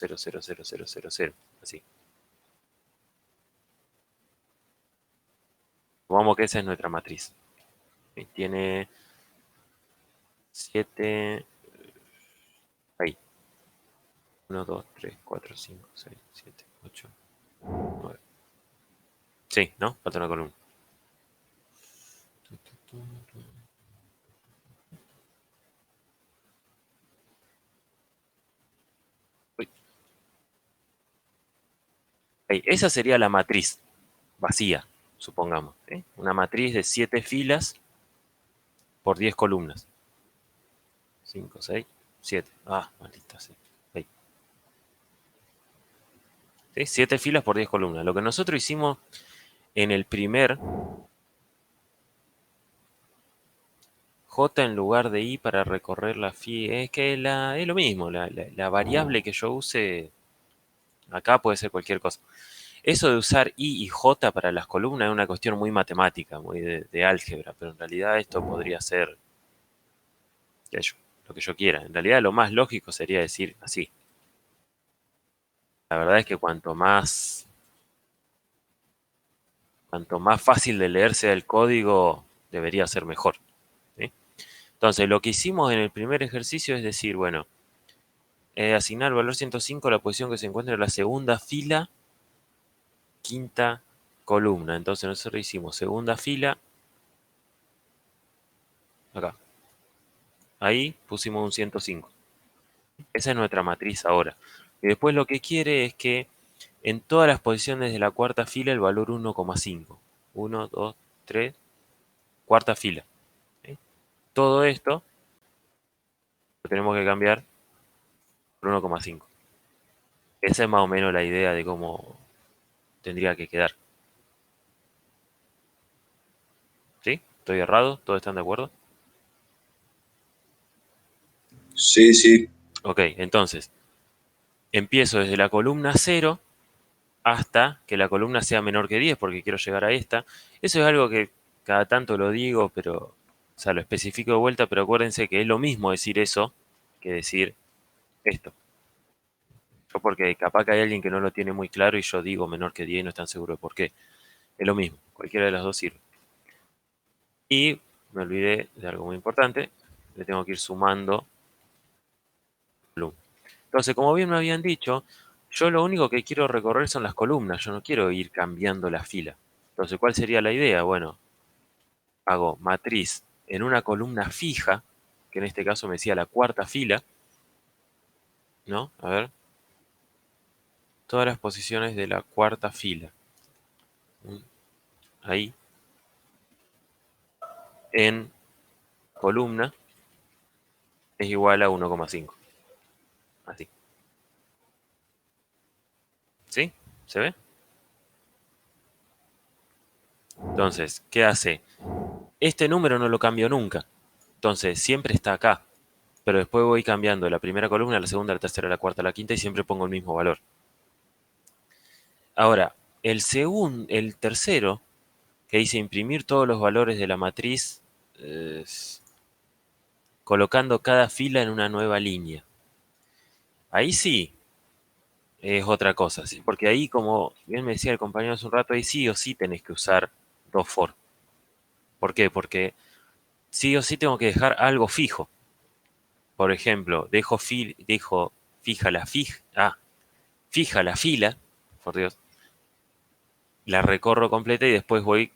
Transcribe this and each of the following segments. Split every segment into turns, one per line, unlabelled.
0, 0, 0, 0, 0, 0. Así. Supongamos que esa es nuestra matriz. Tiene 7. Ahí. 1, 2, 3, 4, 5, 6, 7, 8, 9. Sí, ¿no? Falta una columna. Uy. Ahí. Esa sería la matriz vacía, supongamos. Una matriz de 7 filas por 10 columnas. 5, 6, 7. Ah, maldita sea. Ahí. ¿Sí? 7 filas por 10 columnas. Lo que nosotros hicimos en el primer J en lugar de I para recorrer la fila, es que es lo mismo. La variable que yo use acá puede ser cualquier cosa. Eso de usar I y J para las columnas es una cuestión muy matemática, muy de álgebra, pero en realidad esto podría ser lo que yo quiera. En realidad lo más lógico sería decir así. La verdad es que cuanto más fácil de leer sea el código, debería ser mejor. ¿Sí? Entonces, lo que hicimos en el primer ejercicio es decir, bueno, asignar el valor 105 a la posición que se encuentra en la segunda fila, quinta columna. Entonces nosotros hicimos segunda fila, acá. Ahí pusimos un 105. Esa es nuestra matriz ahora. Y después lo que quiere es que en todas las posiciones de la cuarta fila el valor 1,5. 1, 2, 3, cuarta fila. ¿Sí? Todo esto lo tenemos que cambiar por 1,5. Esa es más o menos la idea de cómo tendría que quedar. ¿Sí? ¿Estoy errado? ¿Todos están de acuerdo?
Sí, sí.
Ok, entonces empiezo desde la columna 0 hasta que la columna sea menor que 10 porque quiero llegar a esta. Eso es algo que cada tanto lo digo, pero, o sea, lo especifico de vuelta, pero acuérdense que es lo mismo decir eso que decir esto. Yo porque capaz que hay alguien que no lo tiene muy claro y yo digo menor que 10 y no están seguro de por qué. Es lo mismo, cualquiera de las dos sirve. Y me olvidé de algo muy importante, le tengo que ir sumando columna. Entonces, como bien me habían dicho, yo lo único que quiero recorrer son las columnas, yo no quiero ir cambiando la fila. Entonces, ¿cuál sería la idea? Bueno, hago matriz en una columna fija, que en este caso me decía la cuarta fila, ¿no? A ver, todas las posiciones de la cuarta fila. Ahí, en columna, es igual a 1,5. Así. ¿Sí? ¿Se ve? Entonces, ¿qué hace? Este número no lo cambio nunca. Entonces, siempre está acá. Pero después voy cambiando de la primera columna a la segunda, a la tercera, a la cuarta, a la quinta y siempre pongo el mismo valor. Ahora, el tercero, que dice imprimir todos los valores de la matriz, eh, colocando cada fila en una nueva línea. Ahí sí es otra cosa, ¿sí? Porque ahí, como bien me decía el compañero hace un rato, ahí sí o sí tenés que usar dos for. ¿Por qué? Porque sí o sí tengo que dejar algo fijo. Por ejemplo, fija fija la fila, por Dios, la recorro completa y después voy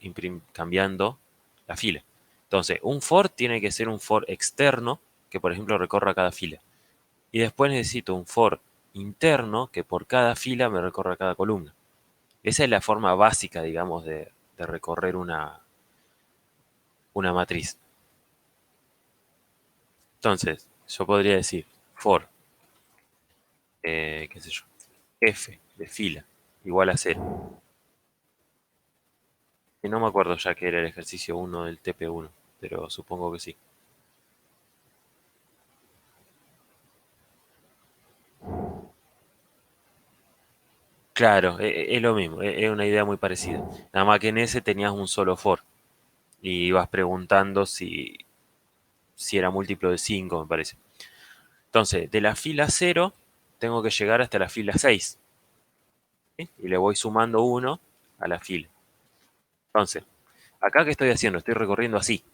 cambiando la fila. Entonces, un for tiene que ser un for externo que, por ejemplo, recorra cada fila. Y después necesito un for interno que por cada fila me recorra cada columna. Esa es la forma básica, digamos, de recorrer una matriz. Entonces, yo podría decir for, qué sé yo, f de fila igual a 0. Y no me acuerdo ya que era el ejercicio 1 del TP1, pero supongo que sí. Claro, es lo mismo, es una idea muy parecida. Nada más que en ese tenías un solo for y ibas preguntando si era múltiplo de 5, me parece. Entonces, de la fila 0 tengo que llegar hasta la fila 6. ¿Sí? Y le voy sumando 1 a la fila. Entonces, acá, ¿qué estoy haciendo? Estoy recorriendo así.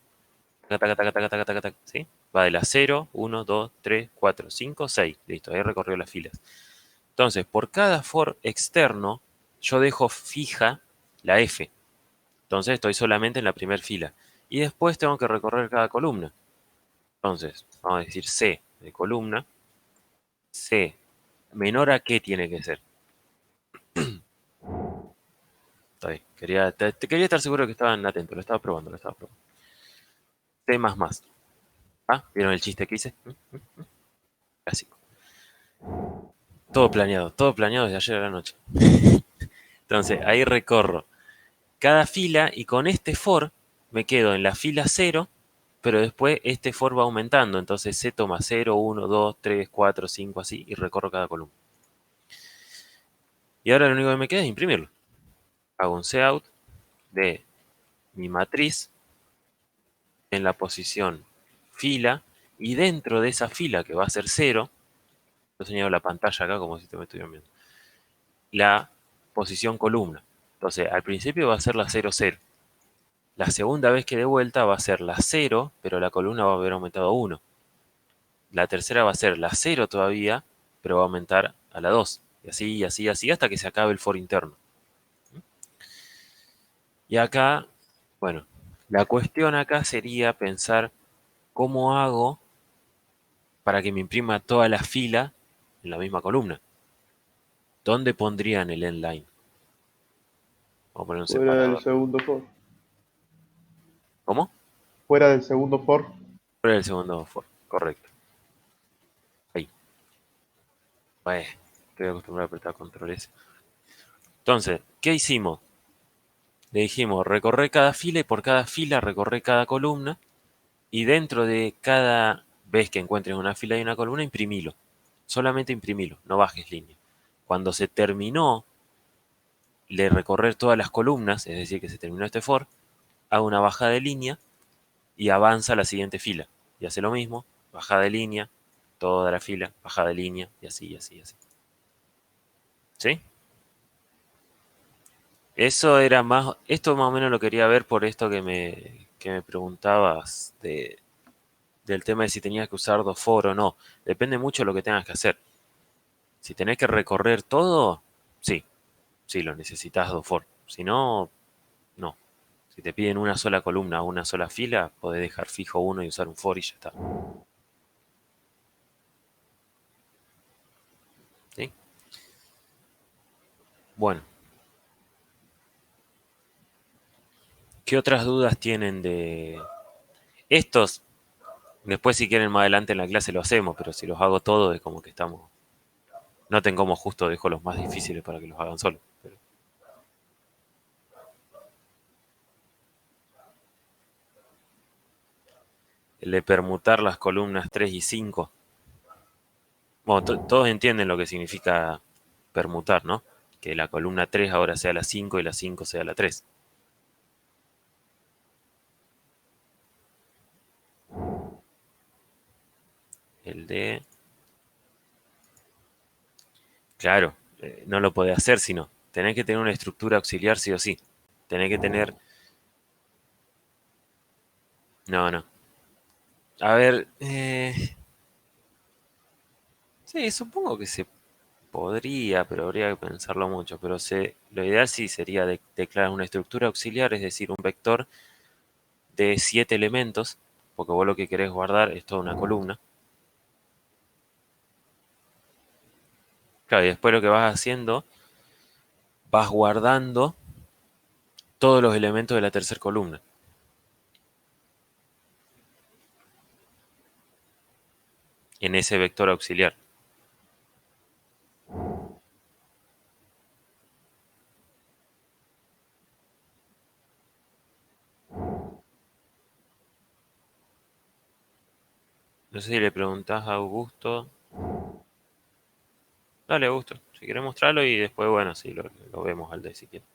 Taca, taca, taca, taca, taca, taca, taca, ¿sí? Va de la 0, 1, 2, 3, 4, 5, 6. Listo, ahí recorrió las filas. Entonces, por cada for externo, yo dejo fija la F. Entonces, estoy solamente en la primera fila. Y después tengo que recorrer cada columna. Entonces, vamos a decir C de columna. C menor a qué tiene que ser. Está bien. Quería estar seguro que estaban atentos. Lo estaba probando, lo estaba probando. C más más. ¿Ah? ¿Vieron el chiste que hice? Clásico. Todo planeado desde ayer a la noche. Entonces, ahí recorro cada fila y con este for me quedo en la fila 0, pero después este for va aumentando. Entonces C toma 0, 1, 2, 3, 4, 5, así, y recorro cada columna. Y ahora lo único que me queda es imprimirlo. Hago un cout de mi matriz en la posición fila, y dentro de esa fila que va a ser 0, yo señalo la pantalla acá como si te me estuvieran viendo, la posición columna. Entonces, al principio va a ser la 0, 0. La segunda vez que dé vuelta va a ser la 0, pero la columna va a haber aumentado a 1. La tercera va a ser la 0 todavía, pero va a aumentar a la 2. Y así, y así, y así, hasta que se acabe el for interno. Y acá, bueno, la cuestión acá sería pensar cómo hago para que me imprima toda la fila en la misma columna. ¿Dónde pondrían el endline? Vamos a poner un
Fuera del
separador.
segundo for.
¿Cómo?
Fuera del segundo for.
Por el segundo for. Correcto. Ahí. Bueno, estoy acostumbrado a apretar control S. Entonces, ¿qué hicimos? Le dijimos, recorrer cada fila y por cada fila recorrer cada columna. Y dentro de cada vez que encuentres una fila y una columna, imprimilo. Solamente imprimilo, no bajes línea. Cuando se terminó de recorrer todas las columnas, es decir, que se terminó este for, hago una bajada de línea y avanza a la siguiente fila. Y hace lo mismo, bajada de línea, toda la fila, bajada de línea, y así, y así, y así. ¿Sí? Eso era más, esto más o menos lo quería ver por esto que me preguntabas del tema de si tenías que usar dos for o no. Depende mucho de lo que tengas que hacer. Si tenés que recorrer todo, sí, sí, lo necesitas dos for. Si no, no. Si te piden una sola columna o una sola fila, podés dejar fijo uno y usar un for y ya está. ¿Sí? Bueno, ¿qué otras dudas tienen de estos? Después, si quieren más adelante en la clase lo hacemos, pero si los hago todos es como que estamos. Noten cómo justo dejo los más difíciles para que los hagan solos. El de permutar las columnas 3 y 5. Bueno, todos entienden lo que significa permutar, ¿no? Que la columna 3 ahora sea la 5 y la 5 sea la 3. El de... Claro, no lo podés hacer sino. Tenés que tener una estructura auxiliar sí o sí. Tenés que tener... No, no. A ver, sí, supongo que se podría, pero habría que pensarlo mucho. Pero lo ideal sí sería declarar una estructura auxiliar, es decir, un vector de 7 elementos, porque vos lo que querés guardar es toda una columna. Claro, y después lo que vas haciendo, vas guardando todos los elementos de la tercera columna en ese vector auxiliar. No sé si le preguntás a Augusto. Dale, Augusto, si querés mostrarlo y después, bueno, sí, lo vemos al de si quieres.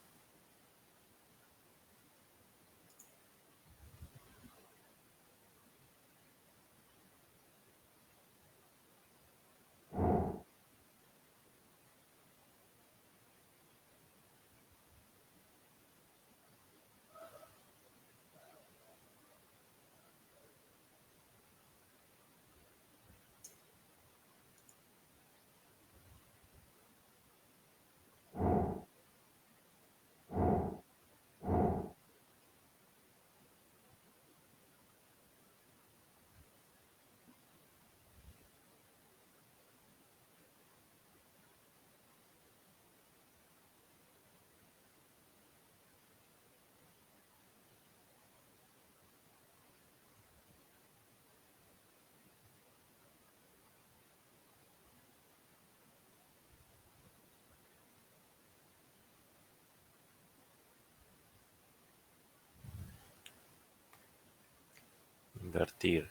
Invertir.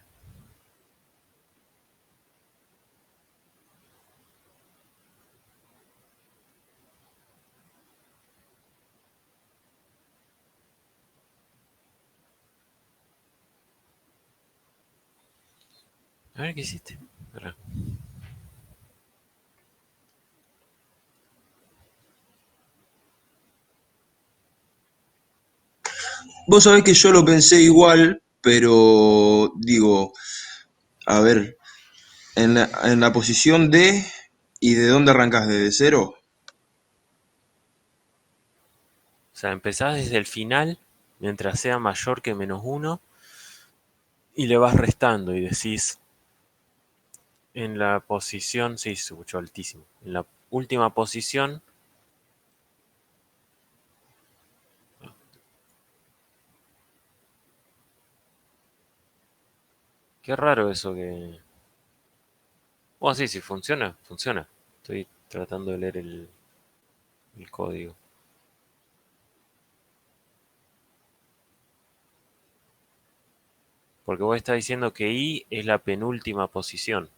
A ver qué hiciste. Pará.
Vos sabés que yo lo pensé igual, pero digo, a ver, en la posición D, ¿y de dónde arrancás? ¿Desde cero?
O sea, empezás desde el final, mientras sea mayor que -1, y le vas restando y decís en la posición, sí, se escuchó altísimo. En la última posición, qué raro eso que... Bueno, sí, sí, funciona, funciona. Estoy tratando de leer el código. Porque vos estás diciendo que I es la penúltima posición.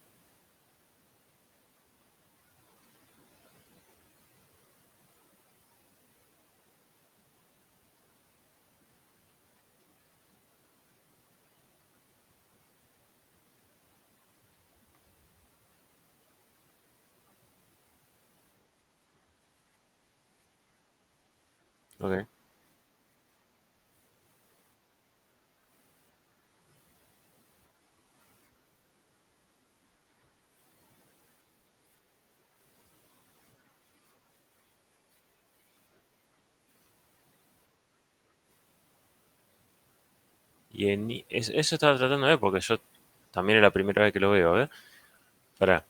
Ok. Y eso estaba tratando de ver porque yo también es la primera vez que lo veo, ¿eh? Pará.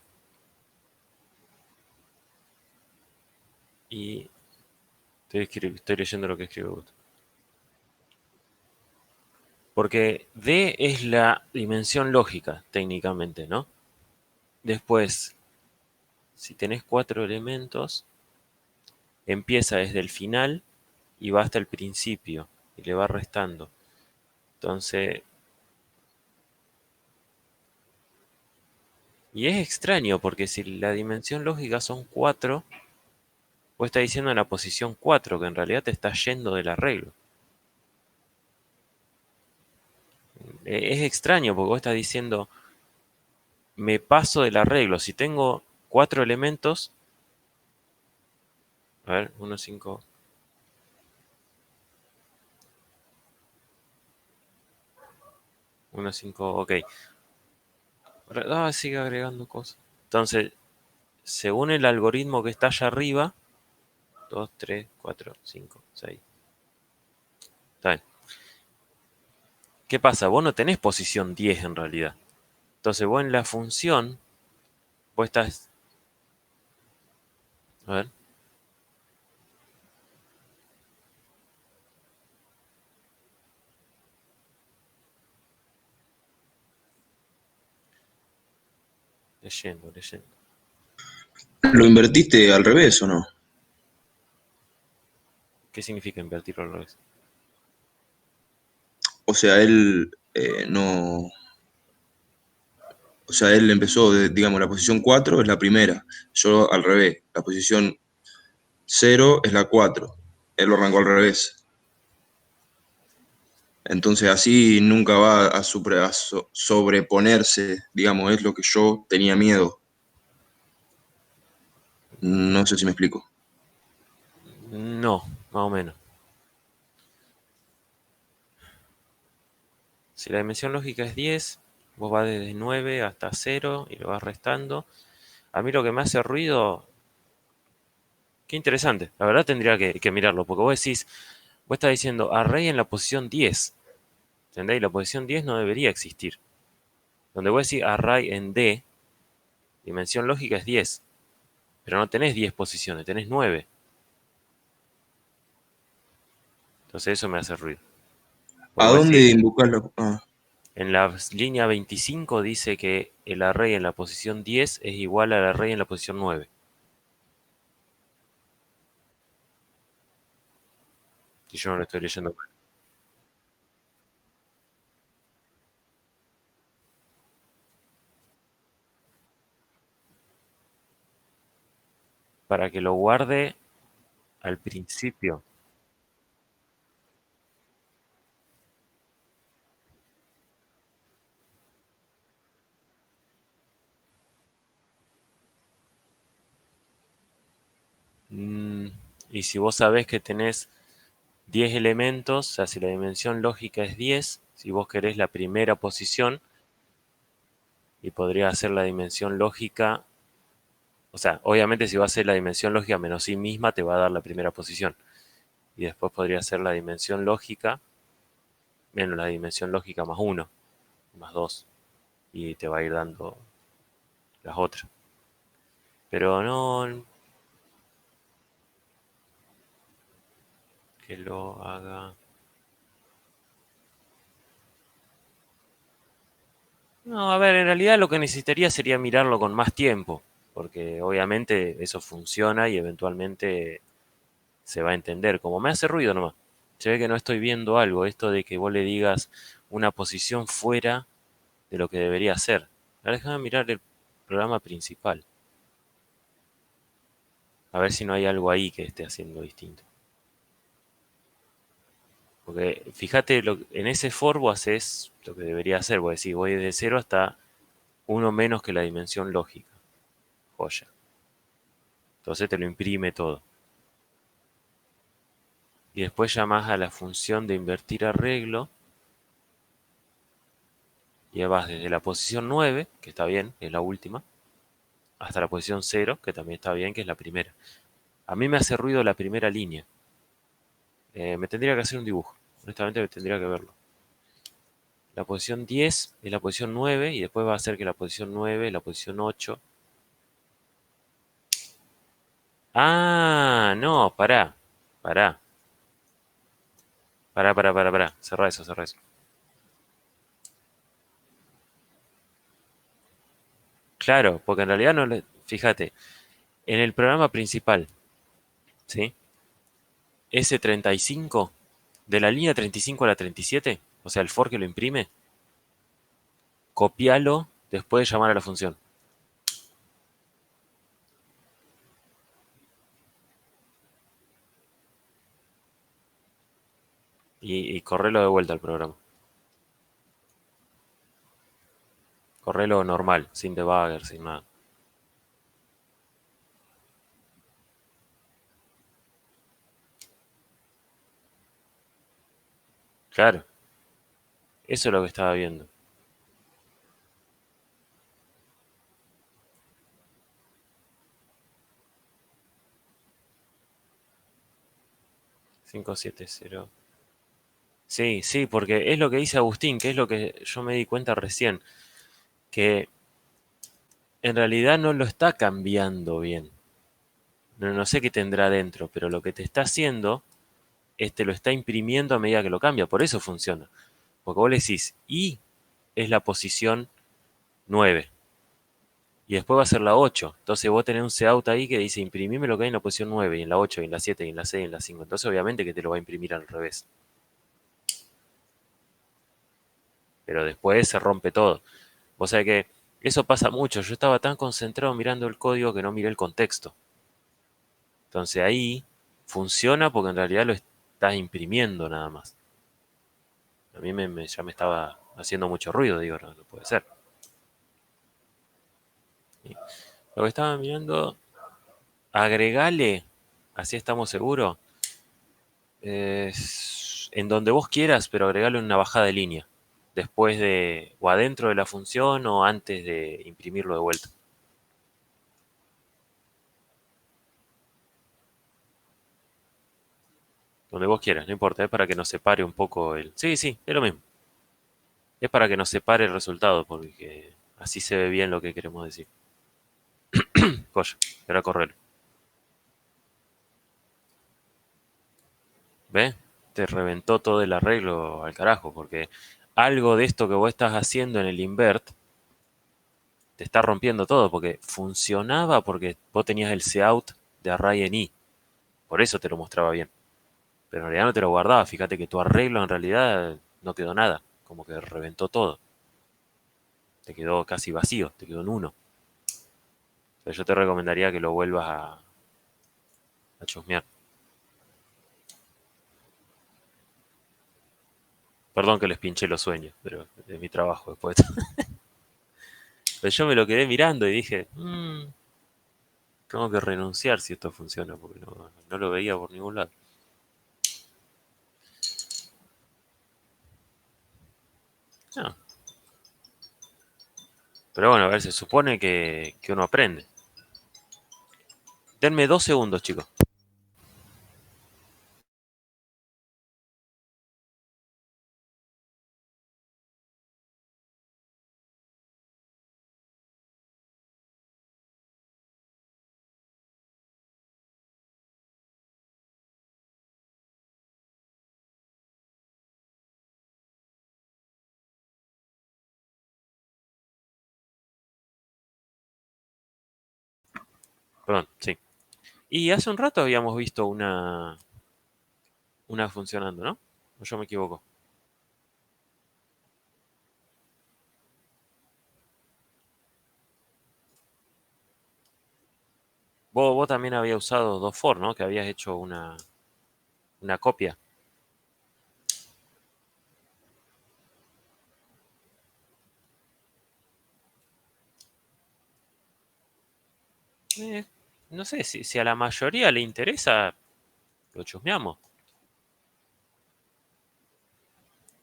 Y estoy leyendo lo que escribe Augusto. Porque D es la dimensión lógica, técnicamente, ¿no? Después, si tenés 4 elementos, empieza desde el final y va hasta el principio y le va restando. Entonces, y es extraño porque si la dimensión lógica son 4, vos estás diciendo en la posición 4 que en realidad te está yendo del arreglo. Es extraño porque vos estás diciendo, me paso del arreglo. Si tengo 4 elementos, a ver, 1, 5, 1, 5, ok. Sigue agregando cosas. Entonces, según el algoritmo que está allá arriba, 2, 3, 4, 5, 6. Está bien. ¿Qué pasa? Vos no tenés posición 10 en realidad. Entonces vos en la función, vos estás... A ver, leyendo, leyendo.
¿Lo invertiste al revés o no?
¿Qué significa invertirlo al revés?
O sea, él no. O sea, él empezó, digamos, la posición 4 es la primera. Yo al revés. La posición cero es la 4. Él lo arrancó al revés. Entonces así nunca va a sobreponerse, digamos, es lo que yo tenía miedo. No sé si me explico.
No, más o menos. Si la dimensión lógica es 10, vos vas desde 9 hasta 0 y lo vas restando. A mí lo que me hace ruido, qué interesante. La verdad tendría que mirarlo, porque vos decís, vos estás diciendo array en la posición 10. ¿Entendés? Y la posición 10 no debería existir. Donde vos decís array en D, dimensión lógica es 10. Pero no tenés 10 posiciones, tenés 9. Entonces eso me hace ruido.
¿A
Porque vos
dónde
decís,
invocar la... Ah,
en la línea 25 dice que el array en la posición 10 es igual al array en la posición 9. Y yo no lo estoy leyendo mal. para que lo guarde al principio. Mm, y si vos sabés que tenés 10 elementos, o sea, si la dimensión lógica es 10, si vos querés la primera posición, y podría ser la dimensión lógica, o sea, obviamente si va a ser la dimensión lógica menos sí misma, te va a dar la primera posición. Y después podría ser la dimensión lógica menos la dimensión lógica más uno más 2 y te va a ir dando las otras. Pero no que lo haga. No, a ver, en realidad lo que necesitaría sería mirarlo con más tiempo, porque obviamente eso funciona y eventualmente se va a entender. Como me hace ruido nomás. Se ve que no estoy viendo algo, esto de que vos le digas una posición fuera de lo que debería ser. Ahora déjame mirar el programa principal, a ver si no hay algo ahí que esté haciendo distinto. Porque fíjate, en ese for vos haces lo que debería hacer, vos decís, voy de cero hasta uno menos que la dimensión lógica. Joya. Entonces te lo imprime todo. Y después llamás a la función de invertir arreglo y vas desde la posición 9, que está bien, es la última, hasta la posición cero, que también está bien, que es la primera. A mí me hace ruido la primera línea. Me tendría que hacer un dibujo. Honestamente me tendría que verlo. La posición 10 es la posición 9 y después va a ser que la posición 9 la posición 8. Ah, no, pará, pará, pará. Cerrá eso, cerrá eso. Claro, porque en realidad no le... Fíjate, en el programa principal, ¿sí? S35, de la línea 35 a la 37, o sea, el for que lo imprime, copialo después de llamar a la función y correlo de vuelta al programa. Correlo normal, sin debugger, sin nada. Claro, eso es lo que estaba viendo. 570. Sí, sí, porque es lo que dice Agustín, que es lo que yo me di cuenta recién, que en realidad no lo está cambiando bien. No, no sé qué tendrá dentro, pero lo que te está haciendo es te lo está imprimiendo a medida que lo cambia, por eso funciona. Porque vos le decís, y es la posición 9 y después va a ser la 8. Entonces vos tenés un cout ahí que dice, imprimime lo que hay en la posición 9 y en la 8 y en la 7 y en la 6 y en la 5. Entonces obviamente que te lo va a imprimir al revés. Pero después se rompe todo. O sea que eso pasa mucho. Yo estaba tan concentrado mirando el código que no miré el contexto. Entonces ahí funciona porque en realidad lo estás imprimiendo nada más. A mí ya me estaba haciendo mucho ruido, digo, no, no puede ser. Y lo que estaba mirando, agregale, así estamos seguros, en donde vos quieras, pero agregalo en una bajada de línea. Después de, o adentro de la función o antes de imprimirlo de vuelta. Donde vos quieras, no importa, es para que nos separe un poco el... Sí, sí, es lo mismo. Es para que nos separe el resultado, porque así se ve bien lo que queremos decir. Coño, era correr. ¿Ves? Te reventó todo el arreglo al carajo, porque algo de esto que vos estás haciendo en el invert te está rompiendo todo, porque funcionaba porque vos tenías el cout de array en i. Por eso te lo mostraba bien. Pero en realidad no te lo guardaba. Fíjate que tu arreglo en realidad no quedó nada. Como que reventó todo. Te quedó casi vacío, te quedó en uno. Entonces yo te recomendaría que lo vuelvas chusmear. Perdón que les pinché los sueños, pero es mi trabajo después. Pero yo me lo quedé mirando y dije, tengo que renunciar si esto funciona, porque no lo veía por ningún lado. No, pero bueno, a ver, se supone que uno aprende. Denme 2 segundos, chicos. Perdón, sí. Y hace un rato habíamos visto una funcionando, ¿no? ¿O yo me equivoco? Vos también habías usado dos for, ¿no? Que habías hecho una copia. Eh, no sé, si a la mayoría le interesa, lo chusmeamos.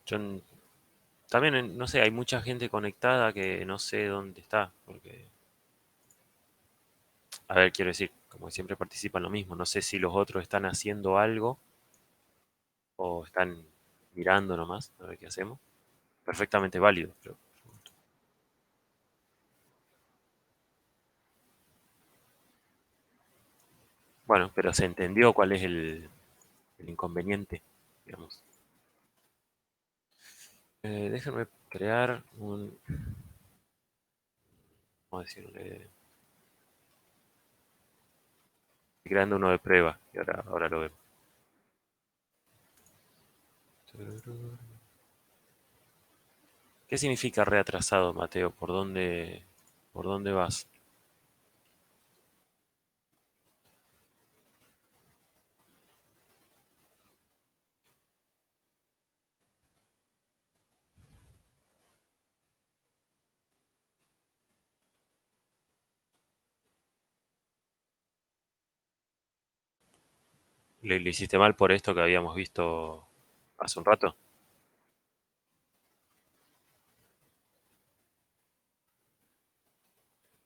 Yo también, no sé, hay mucha gente conectada que no sé dónde está, porque, a ver, quiero decir, como siempre participan lo mismo, no sé si los otros están haciendo algo o están mirando nomás, a ver qué hacemos. Perfectamente válido, pero bueno, pero se entendió cuál es el inconveniente, digamos. Déjenme crear ¿cómo decirle? Creando uno de prueba, y ahora lo vemos. ¿Qué significa reatrasado, Mateo? ¿Por dónde vas? ¿Le hiciste mal por esto que habíamos visto hace un rato?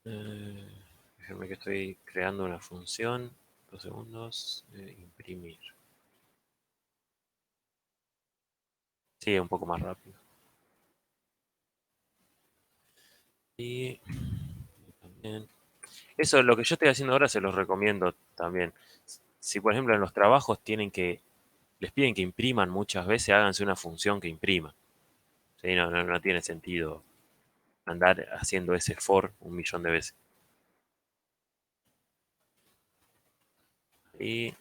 Eh, Déjame que estoy creando una función. 2 segundos. Imprimir. Sí, un poco más rápido. Y también. Eso, lo que yo estoy haciendo ahora se los recomiendo también. Si por ejemplo en los trabajos les piden que impriman muchas veces, háganse una función que imprima. ¿Sí? No tiene sentido andar haciendo ese for 1 millón de veces. Y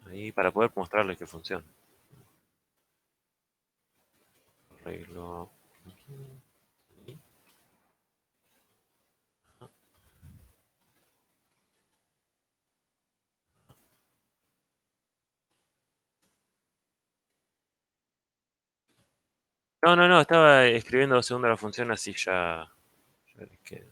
ahí para poder mostrarles que funciona. Arreglo. No, estaba escribiendo 2 segundos la función así ya les queda.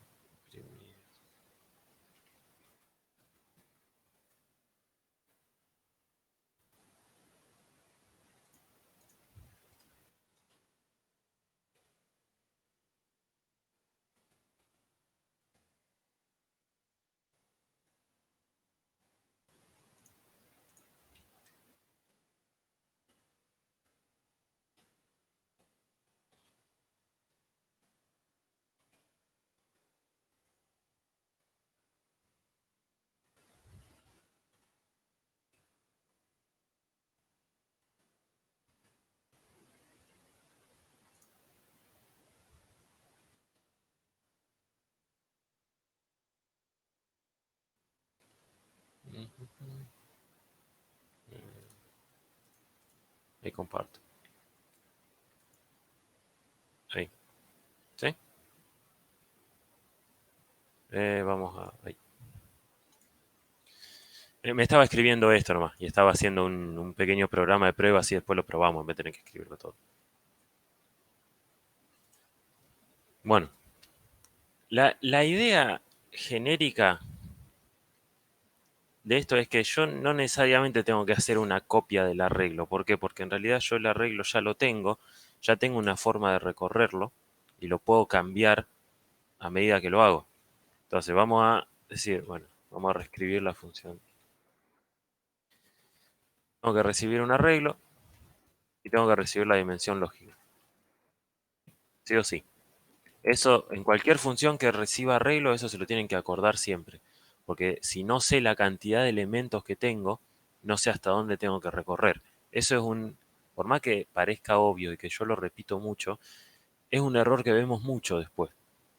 Ahí comparto. Ahí. ¿Sí? Vamos a. Ahí. Me estaba escribiendo esto nomás y estaba haciendo un pequeño programa de pruebas y después lo probamos en vez de tener que escribirlo todo. Bueno, la idea genérica de esto es que yo no necesariamente tengo que hacer una copia del arreglo. ¿Por qué? Porque en realidad yo el arreglo ya tengo una forma de recorrerlo y lo puedo cambiar a medida que lo hago. Entonces vamos a decir, bueno, vamos a reescribir la función. Tengo que recibir un arreglo y tengo que recibir la dimensión lógica. Sí o sí. Eso, en cualquier función que reciba arreglo, eso se lo tienen que acordar siempre. Porque si no sé la cantidad de elementos que tengo, no sé hasta dónde tengo que recorrer. Eso es por más que parezca obvio y que yo lo repito mucho, es un error que vemos mucho después.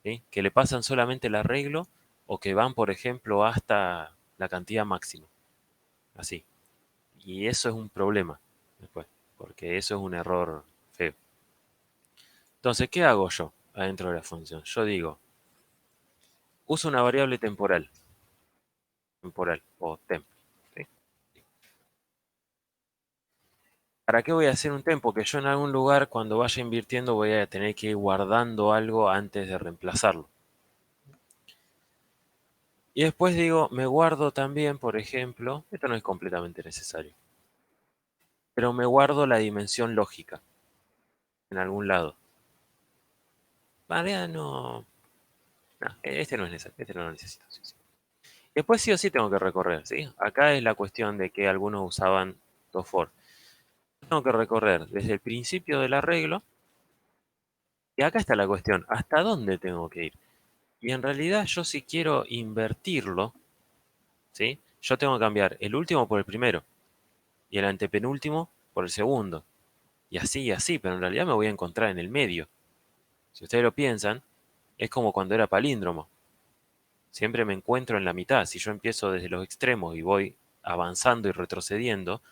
¿Sí? Que le pasan solamente el arreglo o que van, por ejemplo, hasta la cantidad máxima. Así. Y eso es un problema después, porque eso es un error feo. Entonces, ¿qué hago yo adentro de la función? Yo digo, uso una variable temporal o temp. ¿Sí? ¿Para qué voy a hacer un temp? Porque yo en algún lugar cuando vaya invirtiendo voy a tener que ir guardando algo antes de reemplazarlo. Y después digo, me guardo también, por ejemplo, esto no es completamente necesario, pero me guardo la dimensión lógica en algún lado. Vale, no, este no es necesario, este no lo necesito. Sí, sí. Después sí o sí tengo que recorrer, ¿sí? Acá es la cuestión de que algunos usaban dos for. Tengo que recorrer desde el principio del arreglo y acá está la cuestión, ¿hasta dónde tengo que ir? Y en realidad yo si quiero invertirlo, ¿sí? Yo tengo que cambiar el último por el primero y el antepenúltimo por el segundo. Y así, pero en realidad me voy a encontrar en el medio. Si ustedes lo piensan, es como cuando era palíndromo. Siempre me encuentro en la mitad. Si yo empiezo desde los extremos y voy avanzando y retrocediendo,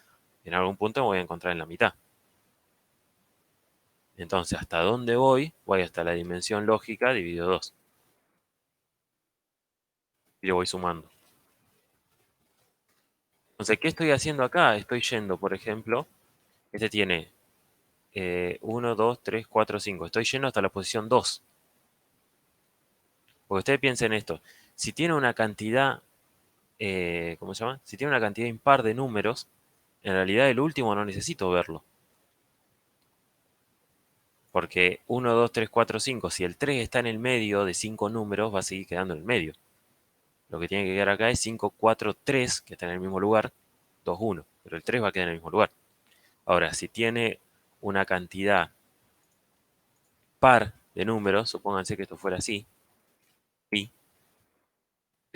en algún punto me voy a encontrar en la mitad. Entonces, ¿hasta dónde voy? Voy hasta la dimensión lógica dividido 2. Y yo voy sumando. Entonces, ¿qué estoy haciendo acá? Estoy yendo, por ejemplo, este tiene 1, 2, 3, 4, 5. Estoy yendo hasta la posición 2. Porque ustedes piensen esto. Si tiene una cantidad, ¿cómo se llama? Si tiene una cantidad impar de números, en realidad el último no necesito verlo. Porque 1, 2, 3, 4, 5, si el 3 está en el medio de 5 números, va a seguir quedando en el medio. Lo que tiene que quedar acá es 5, 4, 3, que está en el mismo lugar, 2, 1. Pero el 3 va a quedar en el mismo lugar. Ahora, si tiene una cantidad par de números, supónganse que esto fuera así, y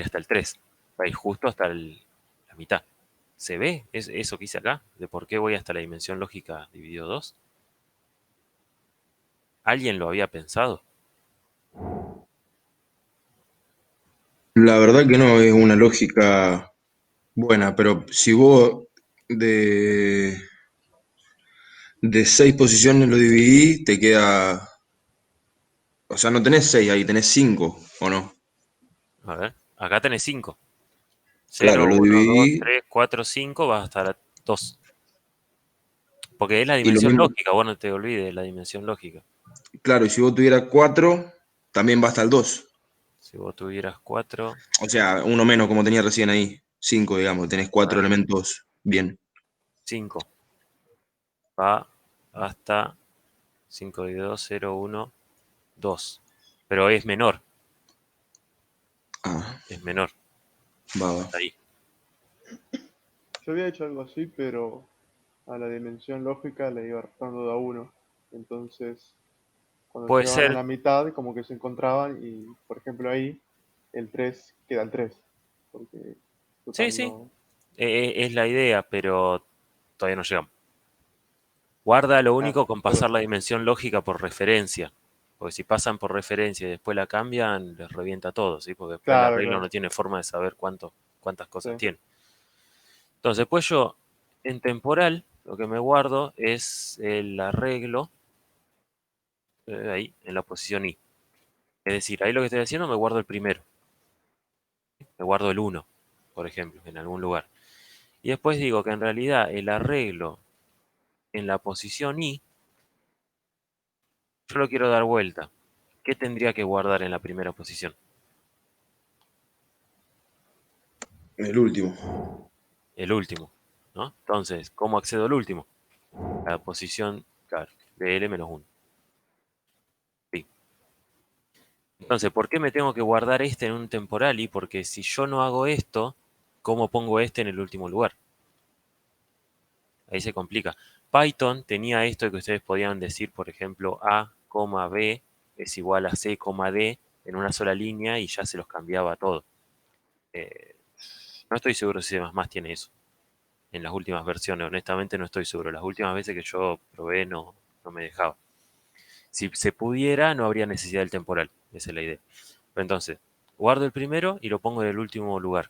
hasta el 3, va a ir justo hasta la mitad. ¿Se ve eso que hice acá? ¿De por qué voy hasta la dimensión lógica dividido 2? ¿Alguien lo había pensado?
La verdad que no es una lógica buena, pero si vos de, de seis posiciones lo dividís, te queda, o sea, no tenés seis ahí, tenés cinco, ¿o no?
A ver, acá tenés 5.
Claro,
0,
lo
1, 2,
dividí
3, 4, 5, vas hasta la 2. Porque es la
y lo
dimensión
mismo,
lógica, vos no te olvides de la dimensión lógica.
claro, y si vos tuvieras cuatro, también va hasta el dos.
Si vos tuvieras 4,
O sea, uno menos como tenía recién ahí, cinco, digamos, tenés
a
cuatro
ver,
elementos bien.
5 va hasta 5 de 2, 0, 1, 2. Pero
Ah,
es menor,
va.
hasta ahí.
Yo había hecho algo así, pero a la dimensión lógica le iba restando de a uno. Entonces, cuando
Puede
llegaban a
ser,
la mitad, como que se encontraban y, por ejemplo, ahí el 3 queda el 3. Porque
sí,
total
sí,
no.
es la idea, pero todavía no llegamos. Guarda lo
Claro,
único con
por
pasar
eso.
la dimensión lógica por referencia. Porque si pasan por referencia y después la cambian, les revienta todo, ¿sí? Porque después el
Claro,
arreglo
claro.
no tiene forma de saber cuántas
Sí.
cosas tiene. Entonces, pues yo, en temporal, lo que me guardo es el arreglo ahí, en la posición I. Es decir, ahí lo que estoy haciendo me guardo el primero. Me guardo el uno, por ejemplo, en algún lugar. Y después digo que en realidad el arreglo en la posición I, yo lo quiero dar vuelta. ¿Qué tendría que guardar en la primera posición?
El último.
El último, ¿no? Entonces, ¿cómo accedo al último? A la posición, claro, de L-1. Sí. Entonces, ¿por qué me tengo que guardar este en un temporal? Y porque si yo no hago esto, ¿cómo pongo este en el último lugar? Ahí se complica. Python tenía esto que ustedes podían decir, por ejemplo, A, B es igual a C, D en una sola línea y ya se los cambiaba todo. Eh, no estoy seguro si C++ tiene eso en las últimas versiones. Honestamente no estoy seguro. Las últimas veces que yo probé no me dejaba. Si se pudiera, no habría necesidad del temporal. Esa es la idea. Pero entonces, guardo el primero y lo pongo en el último lugar.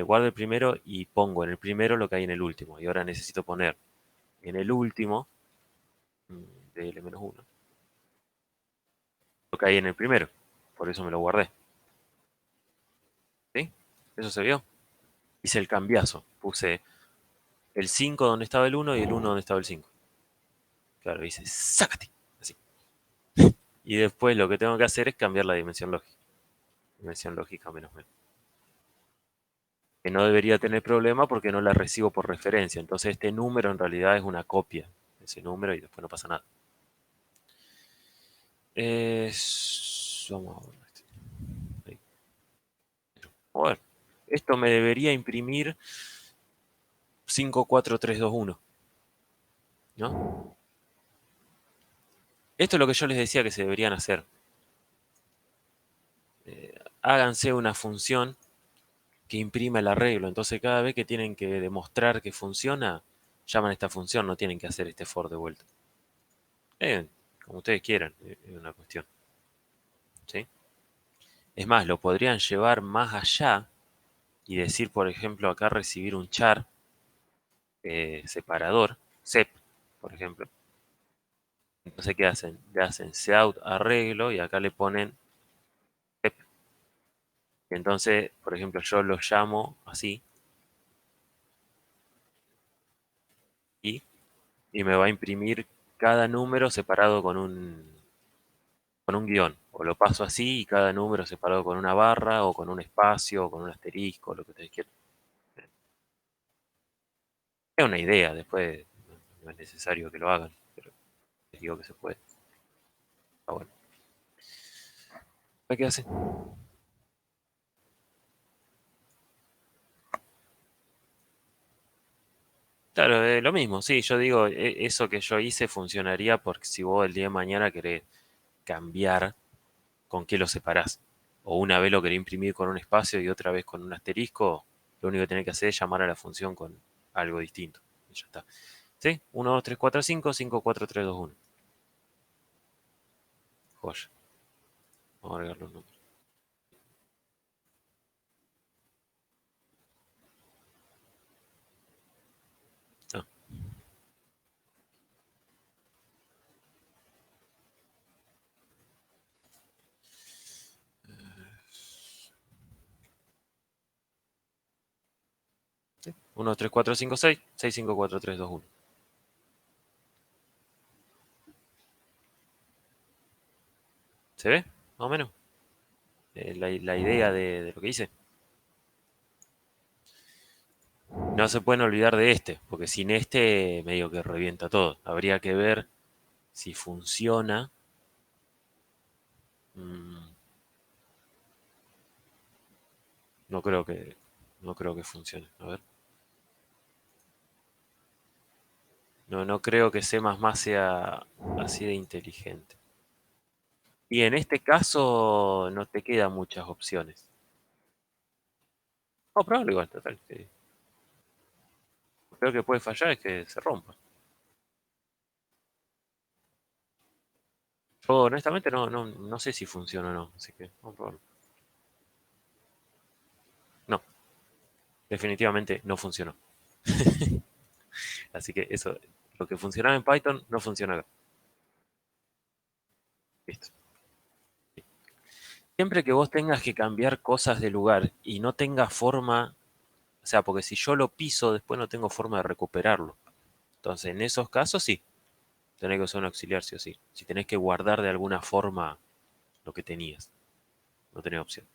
Guardo el primero y pongo en el primero lo que hay en el último. Y ahora necesito poner en el último de L-1 lo que hay en el primero. Por eso me lo guardé. ¿Sí? Eso se vio. Hice el cambiazo. Puse el 5 donde estaba el uno y el uno donde estaba el 5. Claro, dice, sácate. Así. Y después lo que tengo que hacer es cambiar la dimensión lógica. Dimensión lógica menos menos. Que no debería tener problema porque no la recibo por referencia. Entonces este número en realidad es una copia de ese número y después no pasa nada. Vamos a ver. Ahí. A ver. Esto me debería imprimir 54321, ¿no? Esto es lo que yo les decía que se deberían hacer. Háganse una función que imprima el arreglo. Entonces cada vez que tienen que demostrar que funciona, llaman a esta función, no tienen que hacer este for de vuelta. Como ustedes quieran, es una cuestión. ¿Sí? Es más, lo podrían llevar más allá y decir, por ejemplo, acá recibir un char separador, sep, por ejemplo. Entonces, ¿qué hacen? Le hacen seout arreglo y acá le ponen sep. Y entonces, por ejemplo, yo lo llamo así y, y me va a imprimir cada número separado con un guión. O lo paso así y cada número separado con una barra o con un espacio o con un asterisco, lo que ustedes quieran. Es una idea, después no es necesario que lo hagan, pero les digo que se puede. Está bueno. ¿Qué hacen? Claro, lo mismo, sí, yo digo, eso que yo hice funcionaría porque si vos el día de mañana querés cambiar con qué lo separás, o una vez lo querés imprimir con un espacio y otra vez con un asterisco, lo único que tenés que hacer es llamar a la función con algo distinto. Y ya está. ¿Sí? 1, 2, 3, 4, 5, 5, 4, 3, 2, 1. Joya. Vamos a agregar los números. Ah, 1, 2, 3, 4, 5, 6, 6, 5, 4, 3, 2, 1. ¿Se ve? Más o menos. La idea de lo que hice. No se pueden olvidar de este, porque sin este medio que revienta todo. Habría que ver si funciona. Mm, no creo que, no creo que funcione. A ver. No creo que C++ sea así de inteligente. Y en este caso no te quedan muchas opciones. No, probable igual, total. Lo peor que puede fallar es que se rompa. Yo honestamente no sé si funciona o no, así que vamos a probarlo. No, definitivamente no funcionó. Así que eso, lo que funcionaba en Python no funciona acá. Listo. Siempre que vos tengas que cambiar cosas de lugar y no tenga forma, O sea, porque si yo lo piso, después no tengo forma de recuperarlo. Entonces, en esos casos sí, tenés que usar un auxiliar sí o sí. Si tenés que guardar de alguna forma lo que tenías, no tenés opción.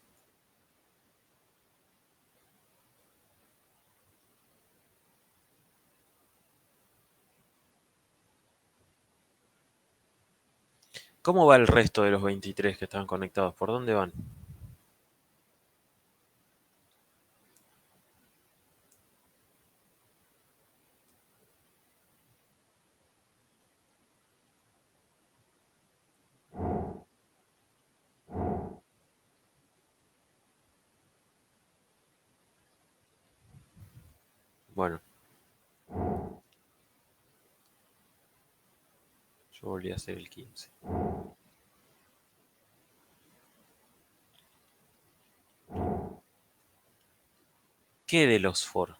¿Cómo va el resto de los 23 que estaban conectados? ¿Por dónde van? Bueno, yo volví a hacer el 15. ¿Qué de los for?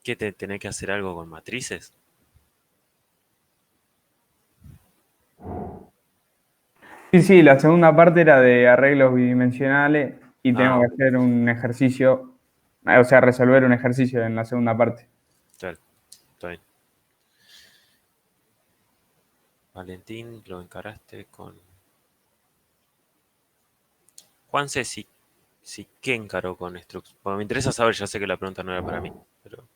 ¿Qué tenés que hacer algo con matrices?
Sí, sí, la segunda parte era de arreglos bidimensionales y
Ah,
tengo que
ok,
hacer un ejercicio, o sea, resolver un ejercicio en la segunda parte.
está bien. Valentín, lo encaraste con... Juanse, si qué encaró con Strux. Bueno, me interesa saber, ya sé que la pregunta no era para mí, pero...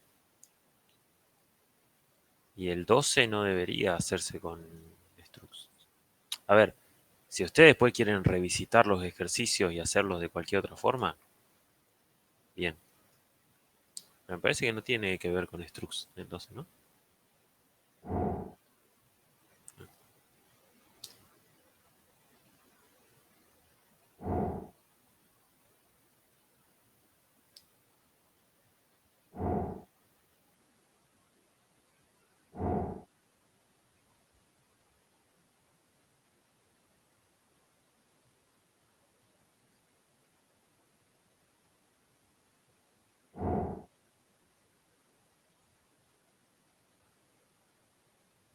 Y el 12 no debería hacerse con Strux. A ver, si ustedes después quieren revisitar los ejercicios y hacerlos de cualquier otra forma, bien. Me parece que no tiene que ver con Strux el 12, ¿no?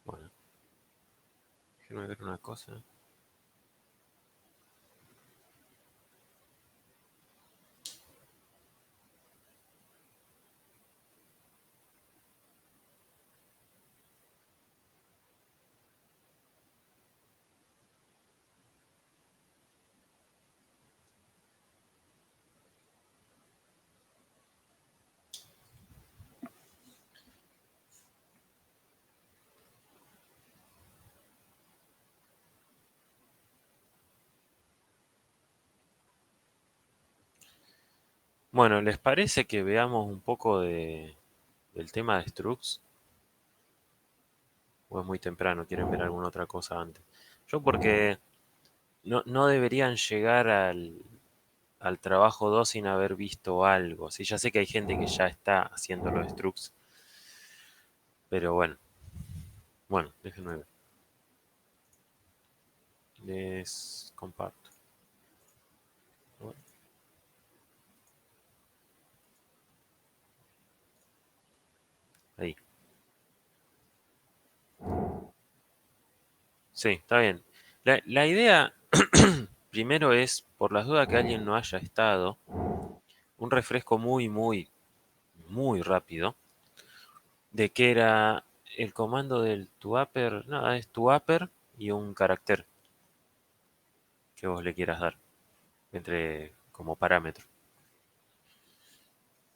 Bueno, déjenme ver una cosa. Bueno, ¿les parece que veamos un poco del tema de Strux? ¿O es muy temprano? ¿Quieren ver alguna otra cosa antes? Yo porque no deberían llegar al trabajo 2 sin haber visto algo. Sí, ya sé que hay gente que ya está haciendo los Strux, pero bueno, déjenme ver. Les comparto. Bueno, ahí. Sí, está bien. La idea primero es, por las dudas que alguien no haya estado, un refresco muy rápido de qué era el comando del tuaper. Nada, es tuaper y un carácter que vos le quieras dar entre como parámetro.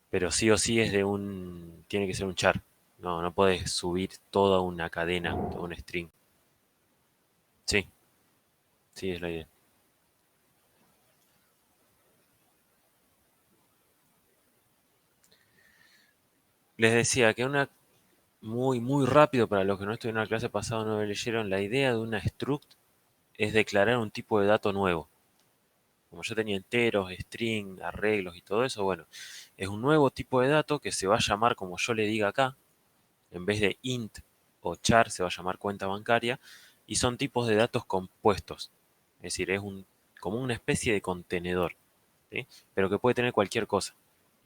Pero sí o sí es tiene que ser un char. No podés subir toda una cadena, todo un string. Sí, sí es la idea. Les decía que muy rápido para los que no estuvieron en la clase pasada o no leyeron, la idea de una struct es declarar un tipo de dato nuevo. Como yo tenía enteros, string, arreglos y todo eso, bueno, es un nuevo tipo de dato que se va a llamar como yo le diga acá, en vez de int o char se va a llamar cuenta bancaria, y son tipos de datos compuestos. Es decir, como una especie de contenedor, ¿sí? Pero que puede tener cualquier cosa.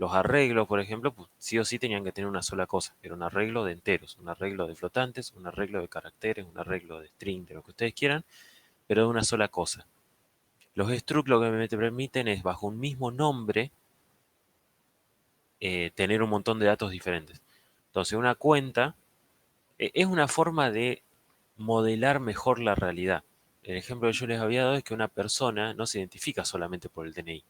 Los arreglos, por ejemplo, pues, sí o sí tenían que tener una sola cosa. Era un arreglo de enteros, un arreglo de flotantes, un arreglo de caracteres, un arreglo de string, de lo que ustedes quieran, pero de una sola cosa. Los struct lo que me permiten es, bajo un mismo nombre, tener un montón de datos diferentes. Entonces, una cuenta es una forma de modelar mejor la realidad. El ejemplo que yo les había dado es que una persona no se identifica solamente por el DNI.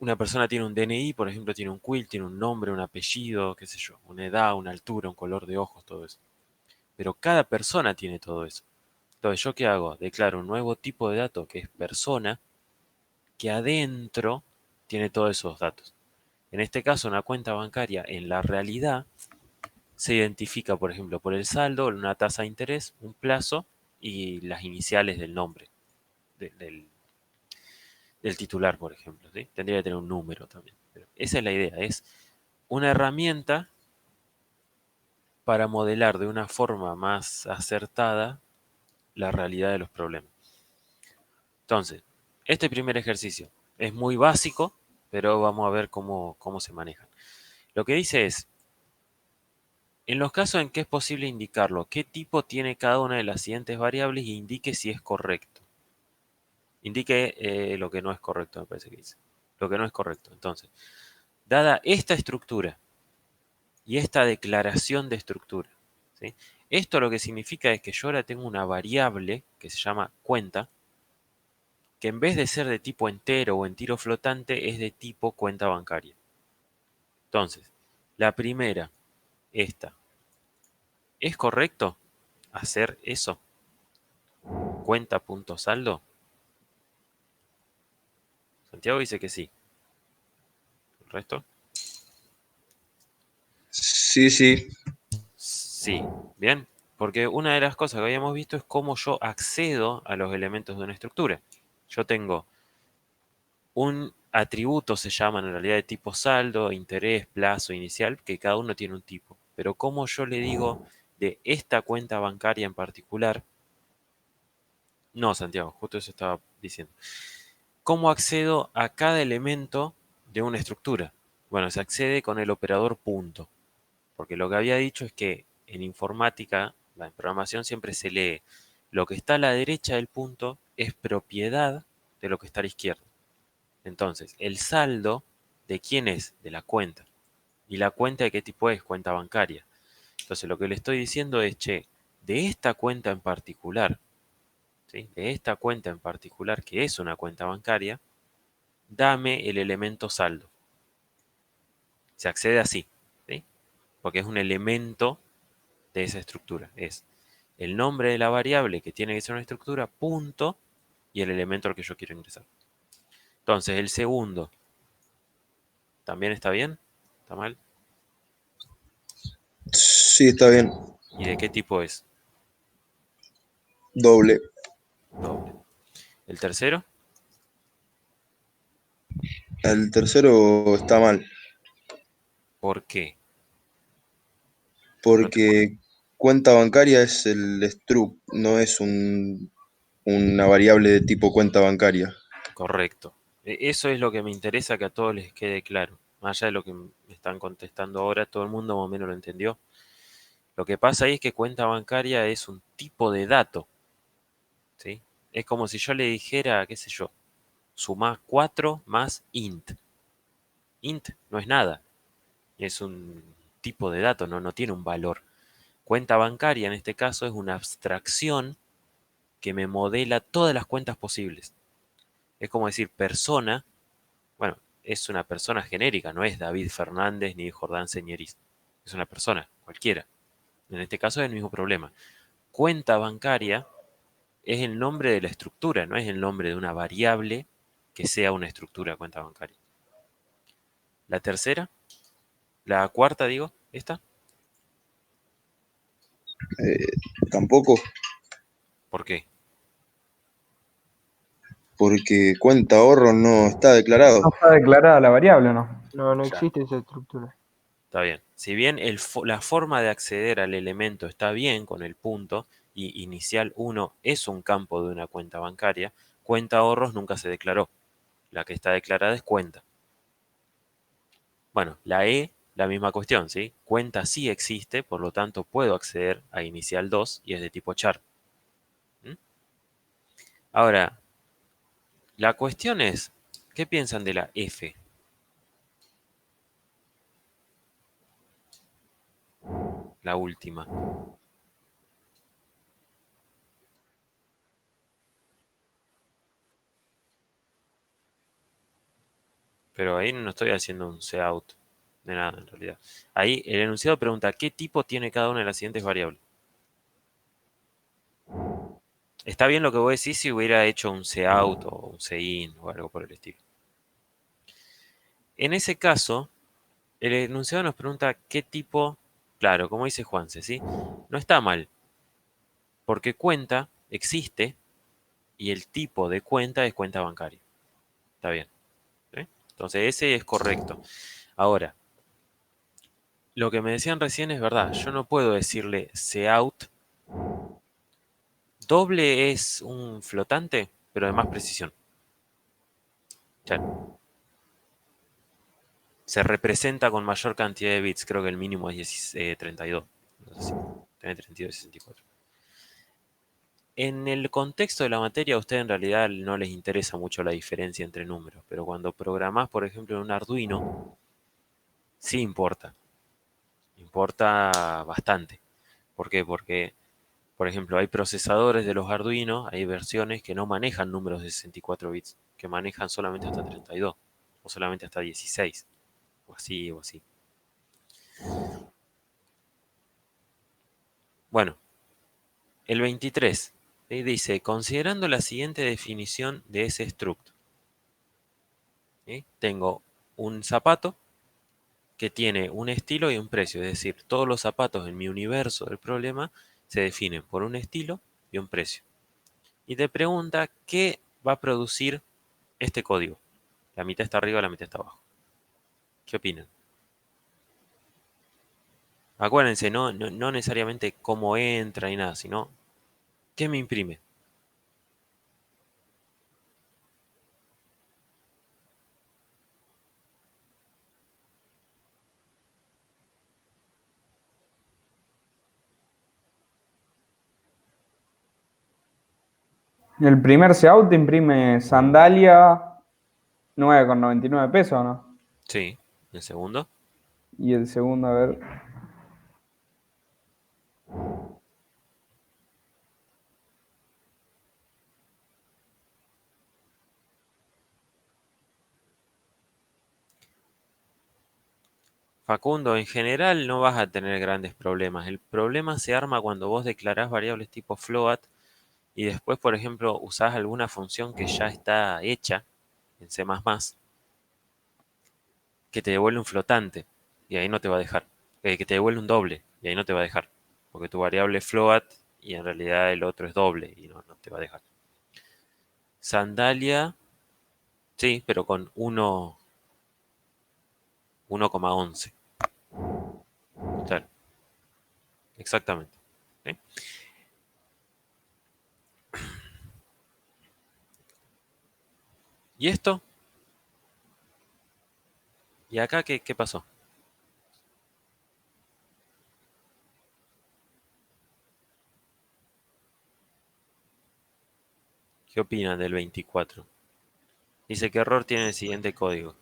Una persona tiene un DNI, por ejemplo, tiene un quill, tiene un nombre, un apellido, qué sé yo, una edad, una altura, un color de ojos, todo eso. Pero cada persona tiene todo eso. Entonces, ¿yo qué hago? Declaro un nuevo tipo de dato que es persona, que adentro tiene todos esos datos. En este caso, una cuenta bancaria en la realidad se identifica, por ejemplo, por el saldo, una tasa de interés, un plazo y las iniciales del nombre del titular, por ejemplo. ¿Sí? Tendría que tener un número también. Pero esa es la idea, es una herramienta para modelar de una forma más acertada la realidad de los problemas. Entonces, este primer ejercicio es muy básico, pero vamos a ver cómo se maneja. Lo que dice es, en los casos en que es posible indicarlo, qué tipo tiene cada una de las siguientes variables y indique si es correcto. Indique lo que no es correcto, me parece que dice. Lo que no es correcto. Entonces, dada esta estructura y esta declaración de estructura, ¿sí? Esto lo que significa es que yo ahora tengo una variable que se llama cuenta, que en vez de ser de tipo entero o entero flotante, es de tipo cuenta bancaria. Entonces, la primera, esta, ¿es correcto hacer eso? Cuenta.saldo. Santiago dice que sí. ¿El resto?
Sí, sí.
Sí. Bien. Porque una de las cosas que habíamos visto es cómo yo accedo a los elementos de una estructura. Yo tengo un atributo, se llaman en realidad de tipo saldo, interés, plazo, inicial, que cada uno tiene un tipo. Pero cómo yo le digo de esta cuenta bancaria en particular, no, Santiago, justo eso estaba diciendo. ¿Cómo accedo a cada elemento de una estructura? Bueno, se accede con el operador punto, porque lo que había dicho es que en informática, en programación siempre se lee lo que está a la derecha del punto es propiedad de lo que está a la izquierda. Entonces, el saldo de quién es, de la cuenta. ¿Y la cuenta de qué tipo es? Cuenta bancaria. Entonces, lo que le estoy diciendo es, che, de esta cuenta en particular, ¿sí? De esta cuenta en particular, que es una cuenta bancaria, dame el elemento saldo. Se accede así, ¿sí? Porque es un elemento de esa estructura. Es el nombre de la variable que tiene que ser una estructura, punto, y el elemento al que yo quiero ingresar. Entonces, el segundo, ¿también está bien? ¿Está mal?
Sí, está bien.
¿Y de qué tipo es?
Doble.
Doble. ¿El tercero?
El tercero está mal,
¿Por qué? No te acuerdo.
porque cuenta bancaria es el struct, no es una variable de tipo cuenta bancaria.
Correcto. Eso es lo que me interesa que a todos les quede claro. Más allá de lo que me están contestando ahora, todo el mundo más o menos lo entendió. Lo que pasa ahí es que cuenta bancaria es un tipo de dato, ¿sí? Es como si yo le dijera, qué sé yo, sumá 4 más int. Int no es nada, es un tipo de dato, no tiene un valor. Cuenta bancaria en este caso es una abstracción que me modela todas las cuentas posibles. Es como decir persona, bueno, es una persona genérica, no es David Fernández ni Jordán Señeriz. Es una persona, cualquiera. En este caso es el mismo problema. Cuenta bancaria es el nombre de la estructura, no es el nombre de una variable que sea una estructura de cuenta bancaria. La tercera, la cuarta, digo, esta,
Eh, Tampoco,
¿por qué?
porque cuenta ahorro no está declarado.
No está declarada la variable, ¿no?
No, no
Ya,
existe esa estructura.
está bien. Si bien la forma de acceder al elemento está bien con el punto y inicial 1 es un campo de una cuenta bancaria, cuenta ahorros nunca se declaró. La que está declarada es cuenta. Bueno, la E, la misma cuestión, ¿sí? Cuenta sí existe, por lo tanto puedo acceder a inicial 2 y es de tipo char. ¿Mm? Ahora, la cuestión es, ¿qué piensan de la F? La última. Pero ahí no estoy haciendo un cout de nada en realidad. Ahí el enunciado pregunta qué tipo tiene cada una de las siguientes variables. Está bien lo que vos decís si hubiera hecho un cout o un cin o algo por el estilo. En ese caso, el enunciado nos pregunta qué tipo, claro, como dice Juanse, ¿sí? No está mal, porque cuenta existe y el tipo de cuenta es cuenta bancaria. Está bien. ¿Sí? Entonces ese es correcto. Ahora, lo que me decían recién es verdad. Yo no puedo decirle cout. Doble es un flotante, pero de más precisión. Claro. Se representa con mayor cantidad de bits. Creo que el mínimo es 32. No sé si tiene 32 y 64. En el contexto de la materia, a ustedes en realidad no les interesa mucho la diferencia entre números, pero cuando programás, por ejemplo, en un Arduino, sí importa. Importa bastante. ¿Por qué? Porque, por ejemplo, hay procesadores de los Arduino, hay versiones que no manejan números de 64 bits, que manejan solamente hasta 32 o solamente hasta 16, o así, o así. Bueno, el 23 dice, considerando la siguiente definición de ese struct, ¿sí? Tengo un zapato que tiene un estilo y un precio, es decir, todos los zapatos en mi universo del problema se definen por un estilo y un precio. Y te pregunta qué va a producir este código. La mitad está arriba, la mitad está abajo. ¿Qué opinan? Acuérdense, no necesariamente cómo entra y nada, sino qué me imprime.
El primer Seaut te imprime sandalia 9,99 pesos, ¿no?
Sí, el segundo.
Y el segundo, a ver.
Facundo, en general no vas a tener grandes problemas. El problema se arma cuando vos declarás variables tipo float y después, por ejemplo, usás alguna función que ya está hecha en C++, que te devuelve un flotante y ahí no te va a dejar. Que te devuelve un doble y ahí no te va a dejar. Porque tu variable es float y en realidad el otro es doble y no te va a dejar. Sandalia, sí, pero con 1,11. Claro, exactamente. ¿Sí? ¿Y esto? ¿Y acá qué pasó? ¿Qué opinan del 24? Dice que error tiene el siguiente código.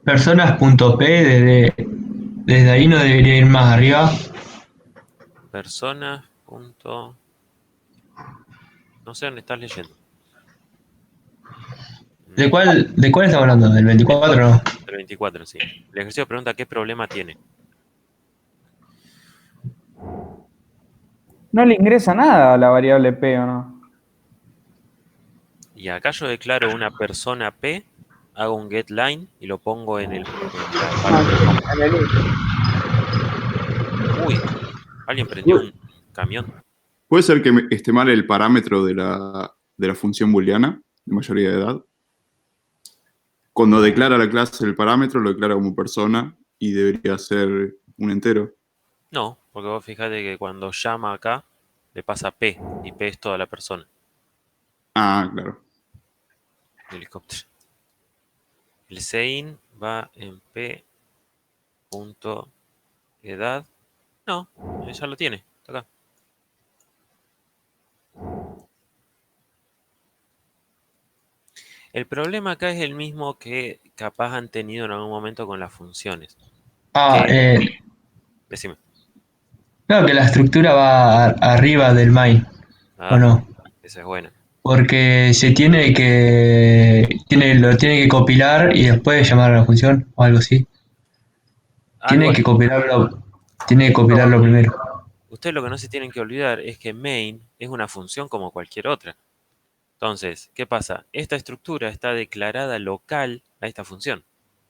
Personas.p desde ahí no debería ir más arriba.
Personas. No sé dónde estás leyendo.
¿De cuál estamos hablando? ¿Del 24 no?
El 24, sí. El ejercicio pregunta qué problema tiene.
No le ingresa nada a la variable P, ¿o no?
Y acá yo declaro una persona P, hago un getLine y lo pongo en la variable com.
En el if.
Uy, alguien prendió un camión.
Puede ser que esté mal el parámetro de la función booleana de mayoría de edad. Cuando declara la clase el parámetro, lo declara como persona y debería ser un entero.
No, porque vos fijate que cuando llama acá, le pasa P, y P es toda la persona,
Ah, claro.
el helicóptero. El sein va en P punto edad. No, ya lo tiene, está acá. El problema acá es el mismo que capaz han tenido en algún momento con las funciones.
Ah,
Decime.
creo que la estructura va arriba del main, ¿o
Ah,
no?
esa es buena.
Porque se lo tiene que compilar y después llamar a la función o algo así.
Algo así.
Tiene que
Esto,
compilarlo primero.
ustedes lo que no se tienen que olvidar es que main es una función como cualquier otra. Entonces, ¿qué pasa? Esta estructura está declarada local a esta función.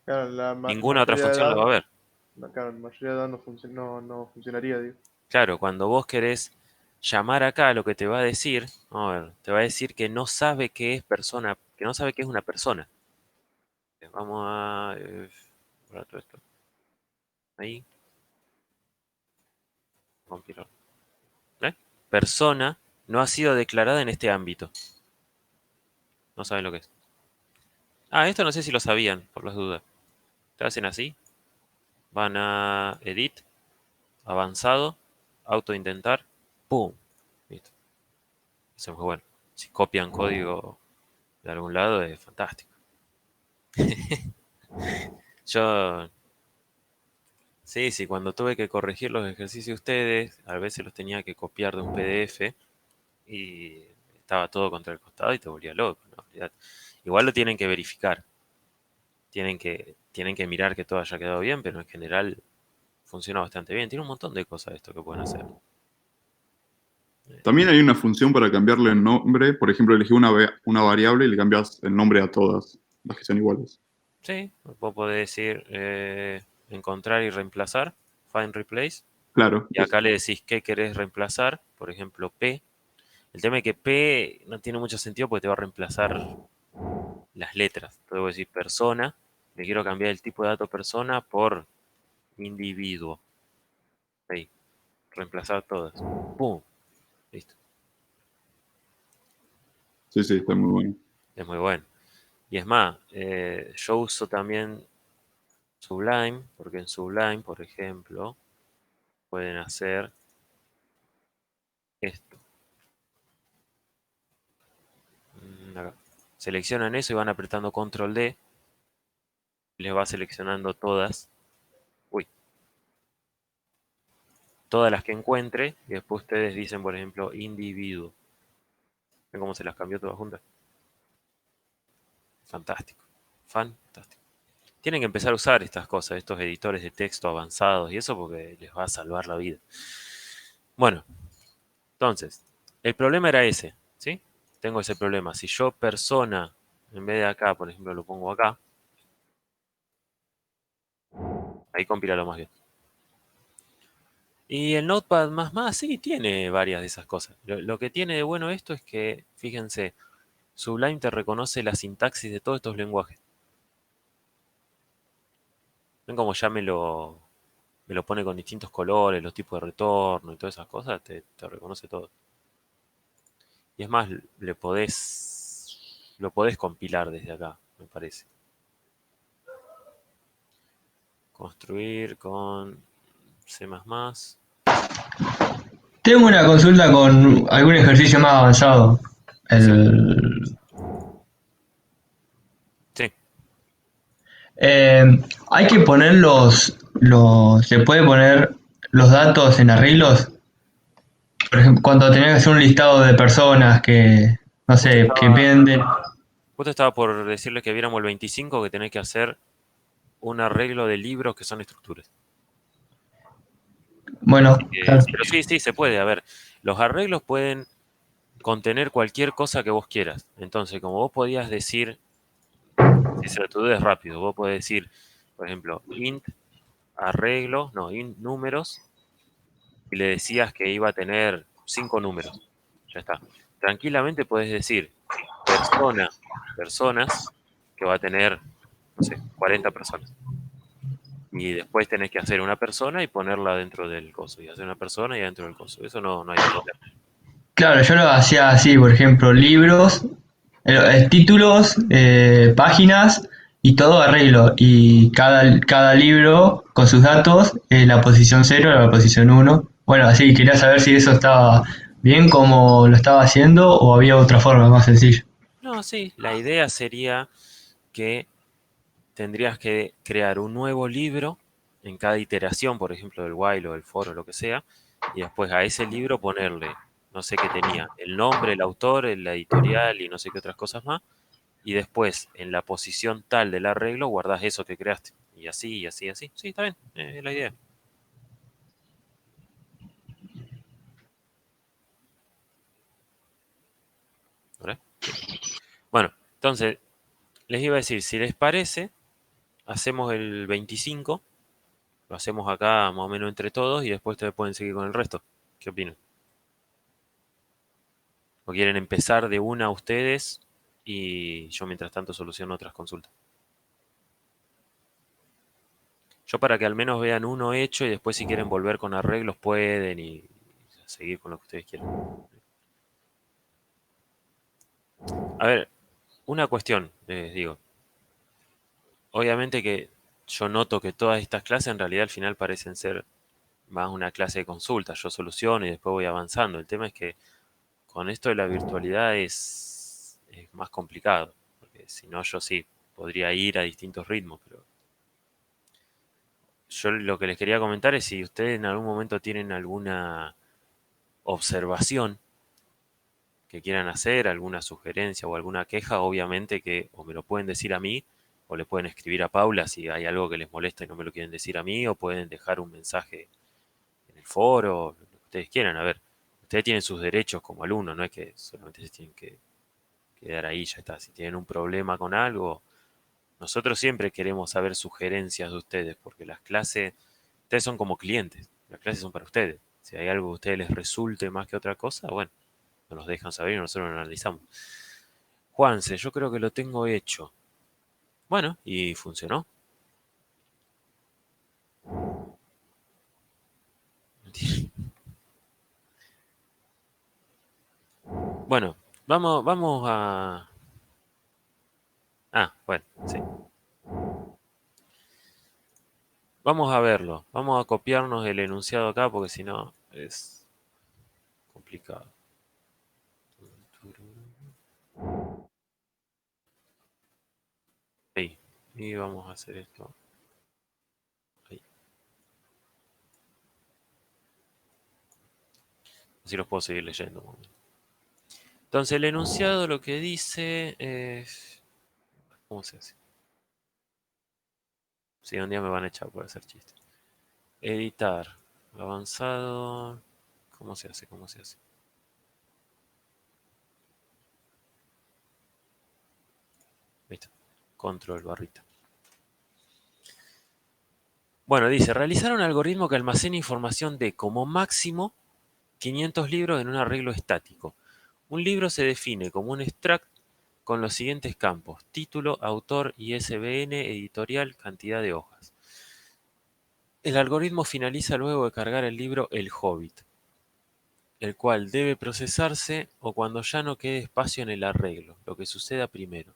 Claro, la
Ninguna otra
mayoría de
función lo va a
edad,
ver.
claro, la mayoría de edad no funcionaría, digo.
Claro, cuando vos querés llamar acá, lo que te va a decir, vamos a ver, te va a decir que no sabe qué es persona, que no sabe qué es una persona. Vamos a borrar todo esto. Ahí, compilar. ¿Eh? Persona no ha sido declarada en este ámbito. No saben lo que es. Ah, esto no sé si lo sabían, por las dudas. Te hacen así, van a edit, avanzado, autoindentar, ¡pum! Listo. Eso es muy bueno. Si copian código de algún lado es fantástico. Yo, sí, sí, cuando tuve que corregir los ejercicios de ustedes, a veces los tenía que copiar de un PDF y estaba todo contra el costado y te volvía loco, ¿no? Olvidate. Igual lo tienen que verificar, tienen que mirar que todo haya quedado bien, pero en general funciona bastante bien. Tiene un montón de cosas esto que pueden hacer.
También hay una función para cambiarle el nombre. Por ejemplo, elegí una variable y le cambias el nombre a todas las que son iguales.
Sí, vos podés decir encontrar y reemplazar, find replace,
Claro,
y acá le decís qué querés reemplazar, por ejemplo P. El tema es que P no tiene mucho sentido porque te va a reemplazar las letras. Entonces voy a decir persona, le quiero cambiar el tipo de dato persona por individuo. Ahí, reemplazar todas. ¡Pum! Listo.
sí, sí, está muy bueno.
Es muy bueno. Y es más, yo uso también Sublime, porque en Sublime, por ejemplo, pueden hacer esto. Acá. Seleccionan eso y van apretando Control D. Les va seleccionando todas. Uy, todas las que encuentre. Y después ustedes dicen, por ejemplo, individuo. ¿Ven cómo se las cambió todas juntas? Fantástico. Fantástico. Tienen que empezar a usar estas cosas, estos editores de texto avanzados y eso porque les va a salvar la vida. Bueno, entonces, el problema era ese, ¿sí? Tengo ese problema. Si yo persona, en vez de acá, por ejemplo, lo pongo acá, ahí compila lo más bien. Y el Notepad sí tiene varias de esas cosas. Lo que tiene de bueno esto es que, fíjense, Sublime te reconoce la sintaxis de todos estos lenguajes. Ven como ya me lo pone con distintos colores, los tipos de retorno y todas esas cosas, te reconoce todo. Y es más, lo podés compilar desde acá, me parece. Construir con C++.
Tengo una consulta con algún ejercicio más avanzado.
Decime.
El,
Sí.
eh, hay que poner se puede poner los datos en arreglos. Por ejemplo, cuando tenés que hacer un listado de personas que, no
Justo
sé, que
estaba,
venden.
justo estaba por decirle que viéramos el 25 que tenés que hacer un arreglo de libros que son estructuras.
Bueno,
Así que,
claro.
pero sí, sí, se puede. A ver, los arreglos pueden contener cualquier cosa que vos quieras. Entonces, como vos podías decir, si se lo estudias rápido, vos podés decir, por ejemplo, int arreglo, no, int números, y le decías que iba a tener 5 números. Ya está. Tranquilamente podés decir personas, que va a tener, no sé, 40 personas. Y después tenés que hacer una persona y ponerla dentro del coso. Y hacer una persona y dentro del coso. Eso no hay problema.
Claro, yo lo hacía así, por ejemplo, libros, títulos, páginas y todo arreglo. Y cada libro con sus datos, la posición cero, la posición uno. Bueno, así quería saber si eso estaba bien como lo estaba haciendo o había otra forma más sencilla.
No, sí, la idea sería que tendrías que crear un nuevo libro en cada iteración, por ejemplo, del while o del for o lo que sea, y después a ese libro ponerle, no sé qué tenía, el nombre, el autor, la editorial y no sé qué otras cosas más, y después en la posición tal del arreglo guardas eso que creaste. Y así, y así, y así. Sí, está bien, es la idea. ¿Verdad? Sí. Bueno, entonces, les iba a decir, si les parece, hacemos el 25, lo hacemos acá más o menos entre todos y después ustedes pueden seguir con el resto. ¿Qué opinan? ¿O quieren empezar de una ustedes y yo mientras tanto soluciono otras consultas? Yo para que al menos vean uno hecho y después si quieren volver con arreglos pueden y seguir con lo que ustedes quieran. A ver, una cuestión, les digo. Obviamente que yo noto que todas estas clases en realidad al final parecen ser más una clase de consulta. Yo soluciono y después voy avanzando. El tema es que con esto de la virtualidad es más complicado. Porque si no, yo sí podría ir a distintos ritmos, pero yo lo que les quería comentar es si ustedes en algún momento tienen alguna observación que quieran hacer, alguna sugerencia o alguna queja, obviamente que o me lo pueden decir a mí o le pueden escribir a Paula si hay algo que les molesta y no me lo quieren decir a mí, o pueden dejar un mensaje en el foro, lo que ustedes quieran. A ver, ustedes tienen sus derechos como alumnos, no es que solamente se tienen que quedar ahí, ya está. Si tienen un problema con algo, nosotros siempre queremos saber sugerencias de ustedes, porque las clases, ustedes son como clientes, las clases son para ustedes. Si hay algo que a ustedes les resulte más que otra cosa, bueno, nos los dejan saber y nosotros lo analizamos. Juanse, yo creo que lo tengo hecho. Bueno, y funcionó. Bueno, vamos a... Ah, bueno, sí. Vamos a verlo. Vamos a copiarnos el enunciado acá porque si no es complicado. Ahí. Y vamos a hacer esto. Ahí. Así los puedo seguir leyendo. Entonces el enunciado lo que dice es... ¿Cómo se hace? Si un día me van a echar por hacer chistes. Editar. Avanzado. ¿Cómo se hace? ¿Cómo se hace? Listo. Control barrita. Bueno, dice, realizar un algoritmo que almacene información de como máximo 500 libros en un arreglo estático. Un libro se define como un extract con los siguientes campos: título, autor, ISBN, editorial, cantidad de hojas. El algoritmo finaliza luego de cargar el libro El Hobbit, el cual debe procesarse o cuando ya no quede espacio en el arreglo, lo que suceda primero.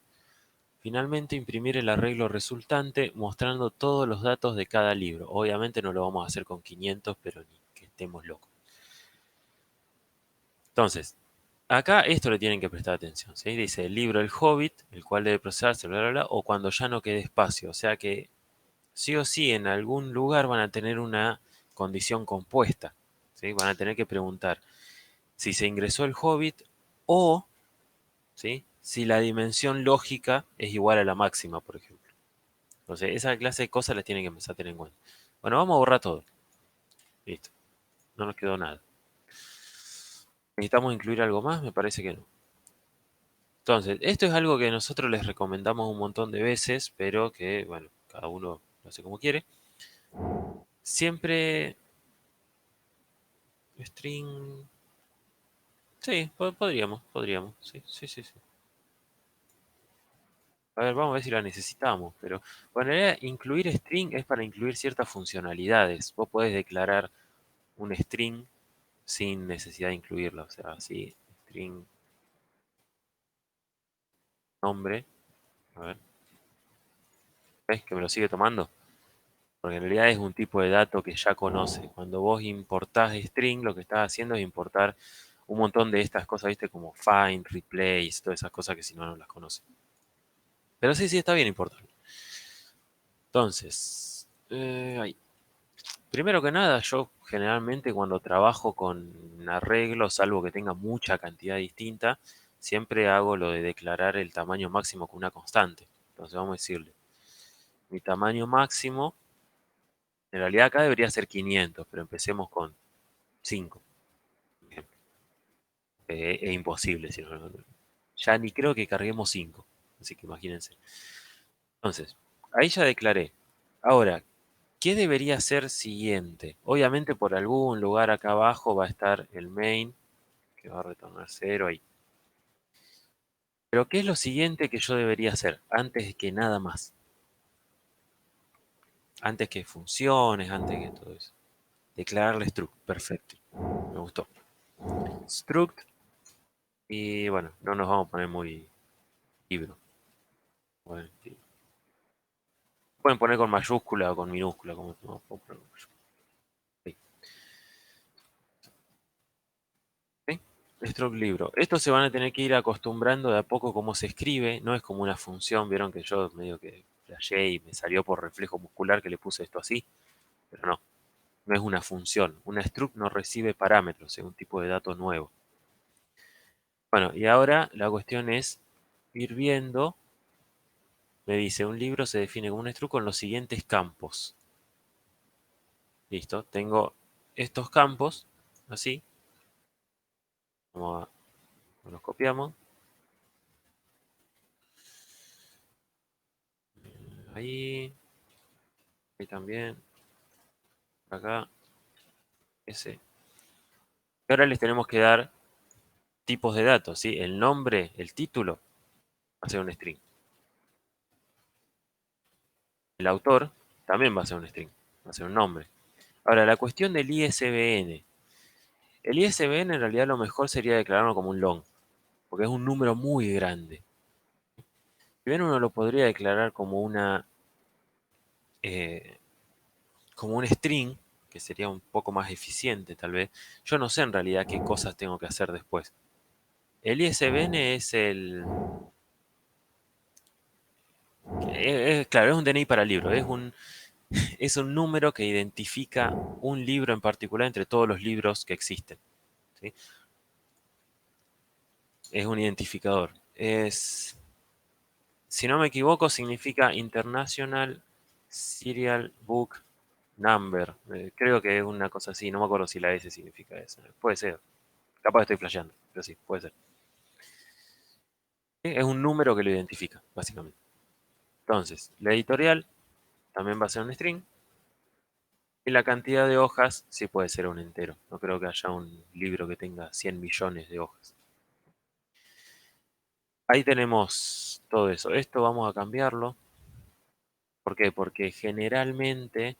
Finalmente, imprimir el arreglo resultante mostrando todos los datos de cada libro. Obviamente no lo vamos a hacer con 500, pero ni que estemos locos. Entonces, acá esto le tienen que prestar atención, ¿sí? Dice el libro El Hobbit, el cual debe procesarse, bla, bla, bla, o cuando ya no quede espacio. O sea que sí o sí en algún lugar van a tener una condición compuesta, ¿sí? Van a tener que preguntar si se ingresó el Hobbit o, ¿sí?, si la dimensión lógica es igual a la máxima, por ejemplo. Entonces, esa clase de cosas las tienen que empezar a tener en cuenta. Bueno, vamos a borrar todo. Listo. No nos quedó nada. ¿Necesitamos incluir algo más? Me parece que no. Entonces, esto es algo que nosotros les recomendamos un montón de veces, pero que, bueno, cada uno lo hace como quiere. Siempre string... Sí, podríamos. Sí, sí, sí, sí. A ver, vamos a ver si la necesitamos, pero bueno, en realidad incluir string es para incluir ciertas funcionalidades. Vos podés declarar un string, sin necesidad de incluirla. O sea, así, string nombre. A ver, ¿ves que me lo sigue tomando? Porque en realidad es un tipo de dato que ya conoce. Cuando vos importás string, lo que estás haciendo es importar un montón de estas cosas, ¿viste? Como find, replace, todas esas cosas que si no, no las conoce. Pero sí, está bien importarlo. Entonces, ahí. Primero que nada, yo generalmente cuando trabajo con arreglos, salvo que tenga mucha cantidad distinta, siempre hago lo de declarar el tamaño máximo con una constante. Entonces vamos a decirle, mi tamaño máximo, en realidad acá debería ser 500, pero empecemos con 5. Por ejemplo. Es imposible, si no, ya ni creo que carguemos 5. Así que imagínense. Entonces, ahí ya declaré. Ahora, ¿qué debería ser siguiente? Obviamente por algún lugar acá abajo va a estar el main, que va a retornar 0 ahí. Pero ¿qué es lo siguiente que yo debería hacer? Antes que nada más. Antes que funciones, antes que todo eso. Declararle struct. Perfecto. Me gustó. Struct. Y bueno, no nos vamos a poner muy libro. Bueno, sí. Pueden poner con mayúscula o con minúscula. Como no, puedo poner con mayúscula. Sí. ¿Sí? Struct libro. Esto se van a tener que ir acostumbrando de a poco cómo se escribe. No es como una función. Vieron que yo medio que flashé y me salió por reflejo muscular que le puse esto así. Pero no. No es una función. Una struct no recibe parámetros, es un tipo de dato nuevo. Bueno, y ahora la cuestión es ir viendo. Me dice, un libro se define como un struct con los siguientes campos. Listo, tengo estos campos, así. Los copiamos. Ahí, ahí también. Acá, ese. Y ahora les tenemos que dar tipos de datos, ¿sí? El nombre, el título, va a ser un string. El autor también va a ser un string, va a ser un nombre. Ahora, la cuestión del ISBN. El ISBN en realidad lo mejor sería declararlo como un long, porque es un número muy grande. Si bien uno lo podría declarar eh, como un string, que sería un poco más eficiente tal vez, yo no sé en realidad qué cosas tengo que hacer después. El ISBN es claro, es un DNI para libro, es un número que identifica un libro en particular entre todos los libros que existen. ¿Sí? Es un identificador. Si no me equivoco, significa International Serial Book Number. Creo que es una cosa así, no me acuerdo si la S significa eso. Puede ser, capaz estoy flasheando, pero sí, puede ser. Es un número que lo identifica, básicamente. Entonces, la editorial también va a ser un string. Y la cantidad de hojas sí puede ser un entero. No creo que haya un libro que tenga 100 millones de hojas. Ahí tenemos todo eso. Esto vamos a cambiarlo. ¿Por qué? Porque generalmente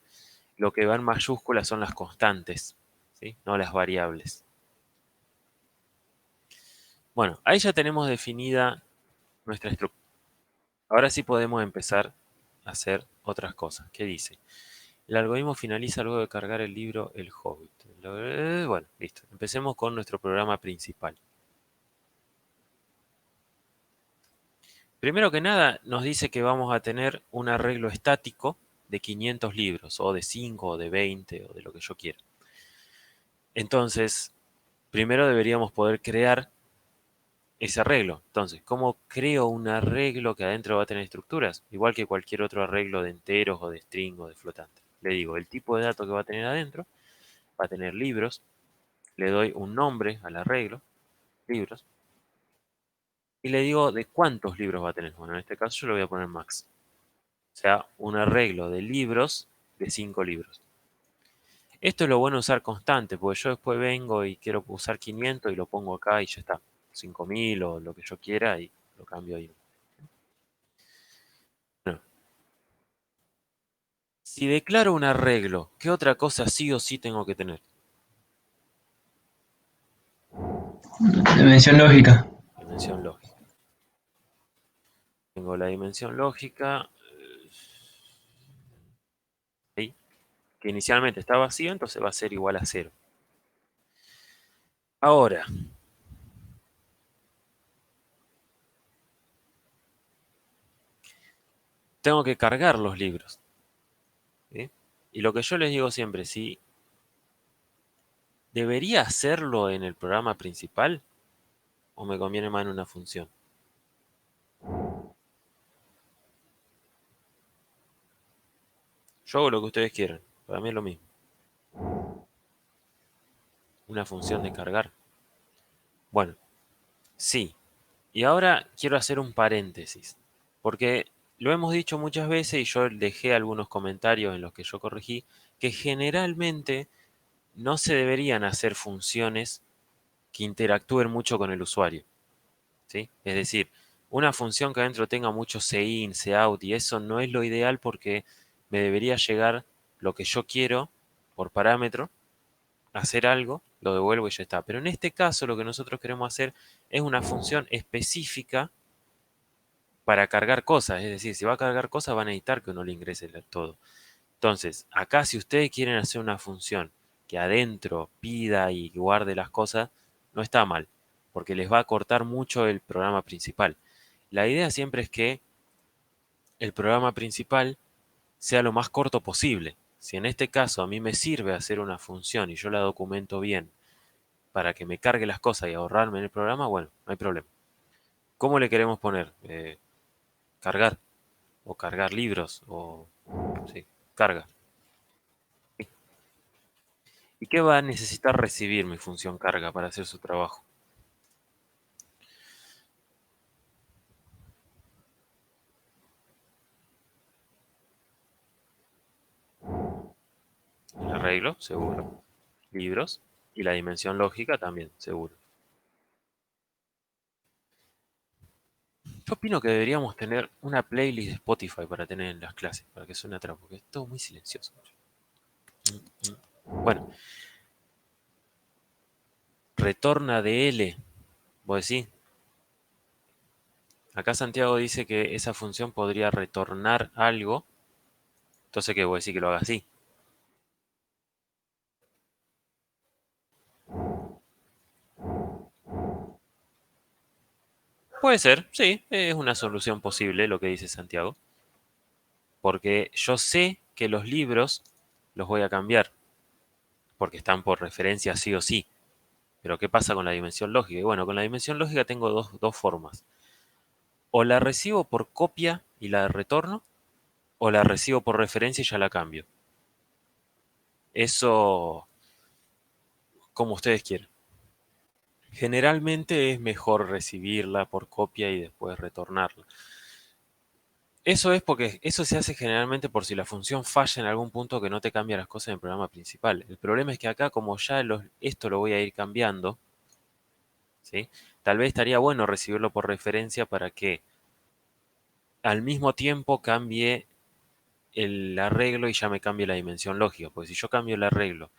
lo que va en mayúsculas son las constantes, ¿sí? No las variables. Bueno, ahí ya tenemos definida nuestra estructura. Ahora sí podemos empezar a hacer otras cosas. ¿Qué dice? El algoritmo finaliza luego de cargar el libro El Hobbit. Bueno, listo. Empecemos con nuestro programa principal. Primero que nada, nos dice que vamos a tener un arreglo estático de 500 libros, o de 5, o de 20, o de lo que yo quiera. Entonces, primero deberíamos poder crear ese arreglo. Entonces, ¿cómo creo un arreglo que adentro va a tener estructuras? Igual que cualquier otro arreglo de enteros, o de string, o de flotante. Le digo, el tipo de dato que va a tener adentro va a tener libros. Le doy un nombre al arreglo, libros. Y le digo de cuántos libros va a tener. Bueno, en este caso yo le voy a poner max. O sea, un arreglo de libros de 5 libros. Esto es lo bueno de usar constante, porque yo después vengo y quiero usar 500 y lo pongo acá y ya está. 5000 o lo que yo quiera y lo cambio ahí. Bueno, si declaro un arreglo, ¿qué otra cosa sí o sí tengo que tener?
Dimensión lógica.
Dimensión lógica. Tengo la dimensión lógica, ahí, que inicialmente está vacío, entonces va a ser igual a 0. Ahora, tengo que cargar los libros. ¿Sí? Y lo que yo les digo siempre, si debería hacerlo en el programa principal o me conviene más en una función. Yo hago lo que ustedes quieran, para mí es lo mismo. Una función de cargar. Bueno, sí. Y ahora quiero hacer un paréntesis, porque lo hemos dicho muchas veces y yo dejé algunos comentarios en los que yo corregí, que generalmente no se deberían hacer funciones que interactúen mucho con el usuario. ¿Sí? Es decir, una función que adentro tenga mucho in, out y eso no es lo ideal porque me debería llegar lo que yo quiero por parámetro, hacer algo, lo devuelvo y ya está. Pero en este caso lo que nosotros queremos hacer es una función específica para cargar cosas. Es decir, si va a cargar cosas va a necesitar que uno le ingrese todo. Entonces, acá si ustedes quieren hacer una función que adentro pida y guarde las cosas, no está mal, porque les va a cortar mucho el programa principal. La idea siempre es que el programa principal sea lo más corto posible. Si en este caso a mí me sirve hacer una función y yo la documento bien para que me cargue las cosas y ahorrarme en el programa, bueno, no hay problema. ¿Cómo le queremos poner? Cargar, o cargar libros, o sí, carga. ¿Y qué va a necesitar recibir mi función carga para hacer su trabajo? El arreglo, seguro. Libros. Y la dimensión lógica también, seguro. Yo opino que deberíamos tener una playlist de Spotify para tener en las clases, para que suene atrás, porque es todo muy silencioso. Bueno, retorna de L. ¿Vos decís? Acá Santiago dice que esa función podría retornar algo. Entonces, ¿qué? ¿Vos decís que lo haga así? Puede ser, sí, es una solución posible lo que dice Santiago. Porque yo sé que los libros los voy a cambiar, porque están por referencia sí o sí. Pero ¿qué pasa con la dimensión lógica? Y bueno, con la dimensión lógica tengo dos formas. O la recibo por copia y la retorno, o la recibo por referencia y ya la cambio. Eso como ustedes quieran. Generalmente es mejor recibirla por copia y después retornarla. Eso es porque eso se hace generalmente por si la función falla en algún punto que no te cambia las cosas en el programa principal. El problema es que acá, como ya esto lo voy a ir cambiando, ¿sí? Tal vez estaría bueno recibirlo por referencia para que al mismo tiempo cambie el arreglo y ya me cambie la dimensión lógica. Porque si yo cambio el arreglo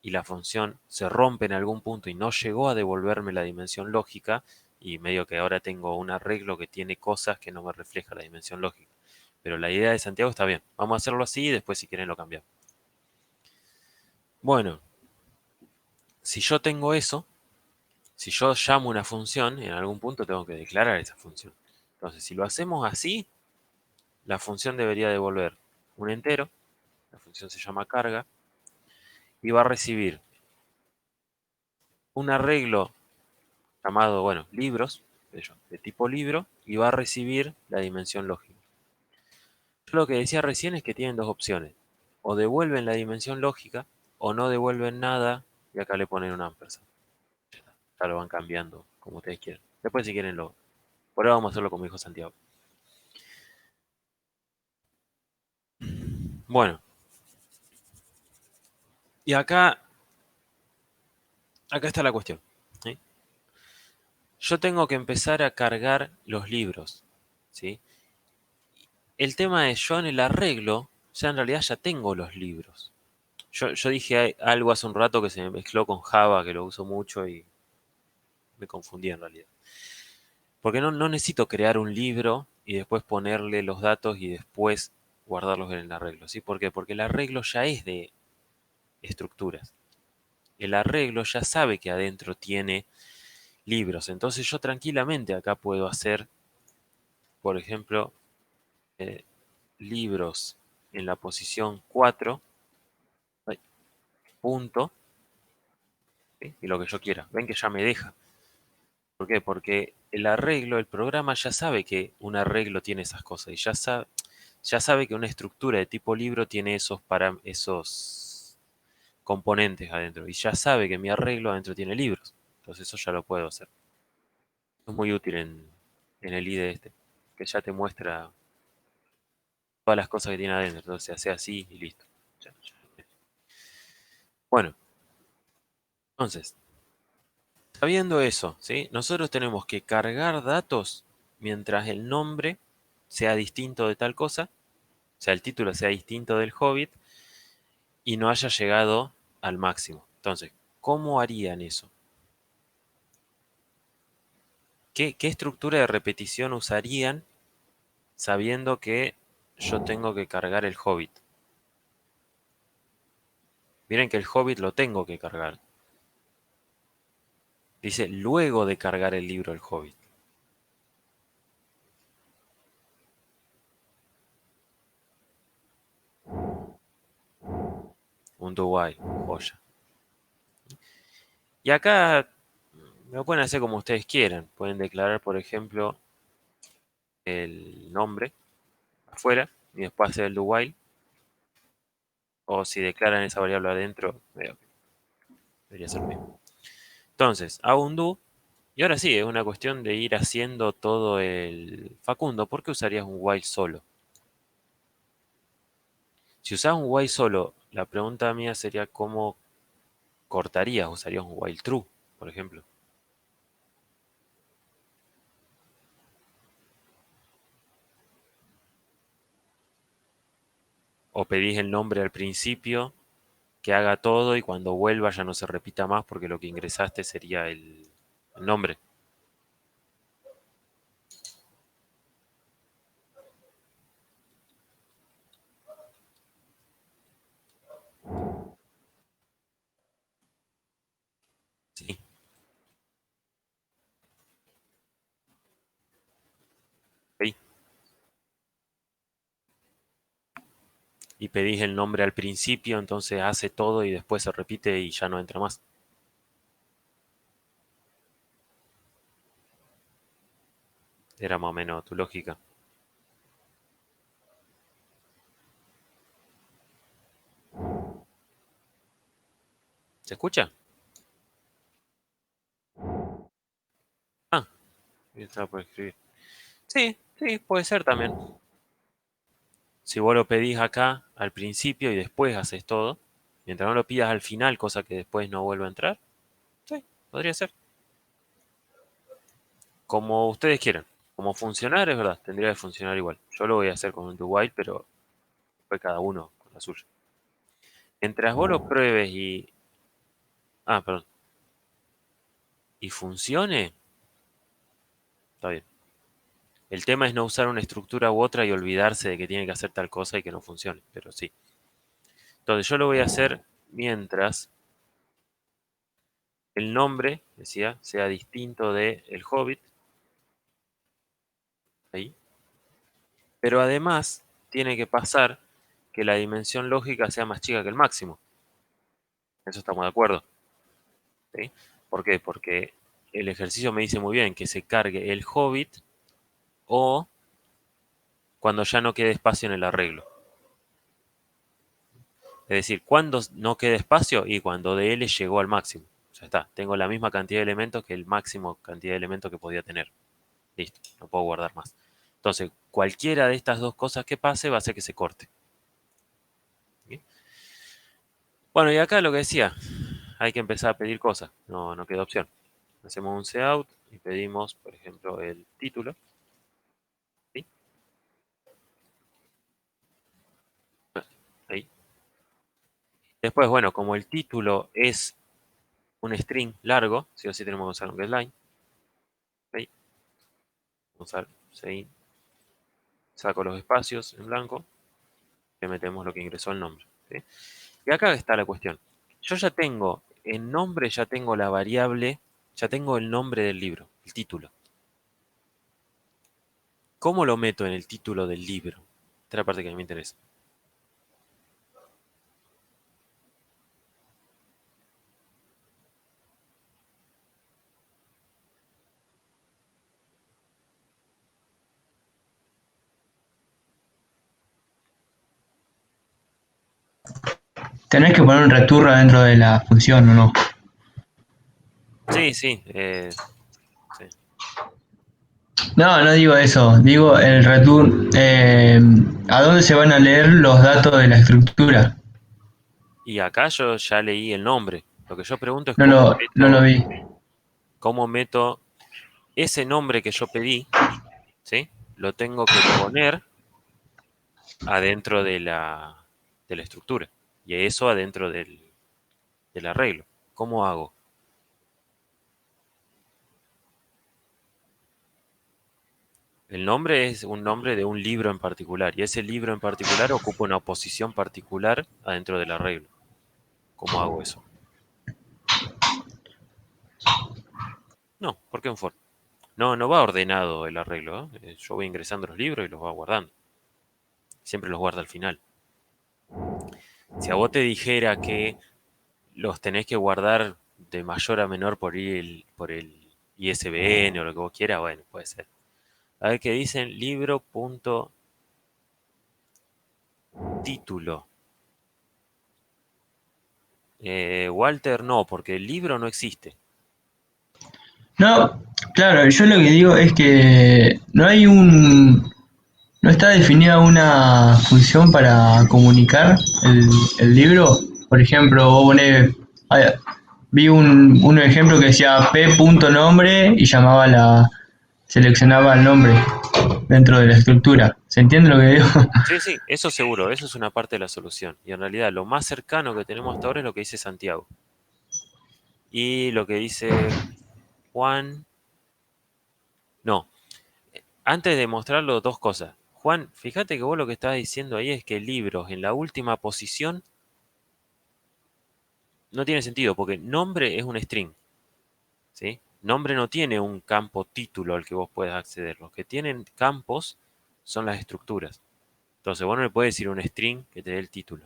y la función se rompe en algún punto y no llegó a devolverme la dimensión lógica, y medio que ahora tengo un arreglo que tiene cosas que no me refleja la dimensión lógica. Pero la idea de Santiago está bien. Vamos a hacerlo así y después si quieren lo cambiamos. Bueno, si yo tengo eso, si yo llamo una función, en algún punto tengo que declarar esa función. Entonces, si lo hacemos así, la función debería devolver un entero, la función se llama carga, y va a recibir un arreglo llamado, bueno, libros, de tipo libro, y va a recibir la dimensión lógica. Yo lo que decía recién es que tienen dos opciones. O devuelven la dimensión lógica, o no devuelven nada, y acá le ponen un ampersand. Ya lo van cambiando, como ustedes quieran. Después si quieren lo... Por ahora vamos a hacerlo como dijo Santiago. Bueno, y acá está la cuestión. ¿Sí? Yo tengo que empezar a cargar los libros. ¿Sí? El tema es, yo en el arreglo, ya en realidad ya tengo los libros. Yo dije algo hace un rato que se me mezcló con Java, que lo uso mucho, y me confundí en realidad. Porque no necesito crear un libro y después ponerle los datos y después guardarlos en el arreglo, ¿sí? ¿Por qué? Porque el arreglo ya es de estructuras. El arreglo ya sabe que adentro tiene libros. Entonces yo tranquilamente acá puedo hacer, por ejemplo, eh, libros en la posición 4, ay, punto, ¿sí? Y lo que yo quiera. Ven que ya me deja. ¿Por qué? Porque el arreglo, el programa ya sabe que un arreglo tiene esas cosas y ya sabe que una estructura de tipo libro tiene esos componentes adentro y ya sabe que mi arreglo adentro tiene libros. Entonces eso ya lo puedo hacer. Es muy útil en el IDE este, que ya te muestra todas las cosas que tiene adentro. Entonces se hace así y listo. Ya. Bueno, entonces, sabiendo eso, ¿sí? Nosotros tenemos que cargar datos mientras el nombre sea distinto de tal cosa, o sea, el título sea distinto del Hobbit y no haya llegado al máximo. Entonces, ¿cómo harían eso? ¿Qué estructura de repetición usarían sabiendo que yo tengo que cargar el Hobbit? Miren que el Hobbit lo tengo que cargar. Dice, luego de cargar el libro El Hobbit. Un do while, joya. Y acá lo pueden hacer como ustedes quieran. Pueden declarar, por ejemplo, el nombre afuera y después hacer el do while. O si declaran esa variable adentro, debería ser lo mismo. Entonces, hago un do. Y ahora sí, es una cuestión de ir haciendo todo el Facundo. ¿Por qué usarías un while solo? Si usas un while solo, la pregunta mía sería cómo cortarías. ¿Usarías un while true, por ejemplo? O pedís el nombre al principio, que haga todo y cuando vuelva ya no se repita más porque lo que ingresaste sería el nombre. Sí. ¿Sí? Y pedís el nombre al principio, entonces hace todo y después se repite y ya no entra más. Era más o menos tu lógica. ¿Se escucha? Ah, estaba por escribir. Sí, sí, puede ser también. Si vos lo pedís acá al principio y después haces todo, mientras no lo pidas al final, cosa que después no vuelva a entrar, sí, podría ser. Como ustedes quieran. Como funcionar, es verdad, tendría que funcionar igual. Yo lo voy a hacer con un do while, pero después cada uno con la suya. Mientras vos lo pruebes y... Ah, perdón. Y funcione, está bien. El tema es no usar una estructura u otra y olvidarse de que tiene que hacer tal cosa y que no funcione, pero sí. Entonces yo lo voy a hacer mientras el nombre, decía, sea distinto de el Hobbit. Ahí. Pero además tiene que pasar que la dimensión lógica sea más chica que el máximo. Eso estamos de acuerdo. ¿Sí? ¿Por qué? Porque el ejercicio me dice muy bien que se cargue el Hobbit o cuando ya no quede espacio en el arreglo. Es decir, cuando no quede espacio y cuando DL llegó al máximo. Ya está, tengo la misma cantidad de elementos que el máximo cantidad de elementos que podía tener. Listo, no puedo guardar más. Entonces, cualquiera de estas dos cosas que pase va a hacer que se corte. ¿Bien? Bueno, y acá lo que decía, hay que empezar a pedir cosas, no queda opción. Hacemos un cout y pedimos, por ejemplo, el título. ¿Sí? Ahí. Después, bueno, como el título es un string largo, sí o sí tenemos que usar un getLine. Vamos a seguir. Saco los espacios en blanco. Le metemos lo que ingresó el nombre. ¿Sí? Y acá está la cuestión. Yo ya tengo, en nombre ya tengo la variable, ya tengo el nombre del libro, el título. ¿Cómo lo meto en el título del libro? Esta es la parte que a mí me interesa.
Tenés que poner un return dentro de la función, ¿o no?
Sí, sí. Sí.
No, no digo eso. Digo el return. ¿A dónde se van a leer los datos de la estructura?
Y acá yo ya leí el nombre. Lo que yo pregunto es
No lo vi.
cómo meto ese nombre que yo pedí, ¿sí? Lo tengo que poner adentro de la estructura. Y eso adentro del arreglo. ¿Cómo hago? El nombre es un nombre de un libro en particular. Y ese libro en particular ocupa una posición particular adentro del arreglo. ¿Cómo hago eso? No, ¿por qué un for? No, no va ordenado el arreglo, ¿eh? Yo voy ingresando los libros y los voy guardando. Siempre los guarda al final. Si a vos te dijera que los tenés que guardar de mayor a menor por el ISBN o lo que vos quieras, bueno, puede ser. A ver qué dicen libro.título. Walter no, porque el libro no existe.
No, claro, yo lo que digo es que no hay un. No está definida una función para comunicar el libro. Por ejemplo, vos ponés. Vi un ejemplo que decía p.nombre y llamaba seleccionaba el nombre dentro de la estructura. ¿Se entiende lo que digo?
Sí, sí, eso seguro, eso es una parte de la solución. Y en realidad lo más cercano que tenemos hasta ahora es lo que dice Santiago. Y lo que dice Juan, no, antes de mostrarlo, dos cosas. Juan, fíjate que vos lo que estás diciendo ahí es que libros en la última posición no tiene sentido, porque nombre es un string, ¿sí? Nombre no tiene un campo título al que vos puedas acceder. Los que tienen campos son las estructuras. Entonces vos no le puedes decir un string que te dé el título.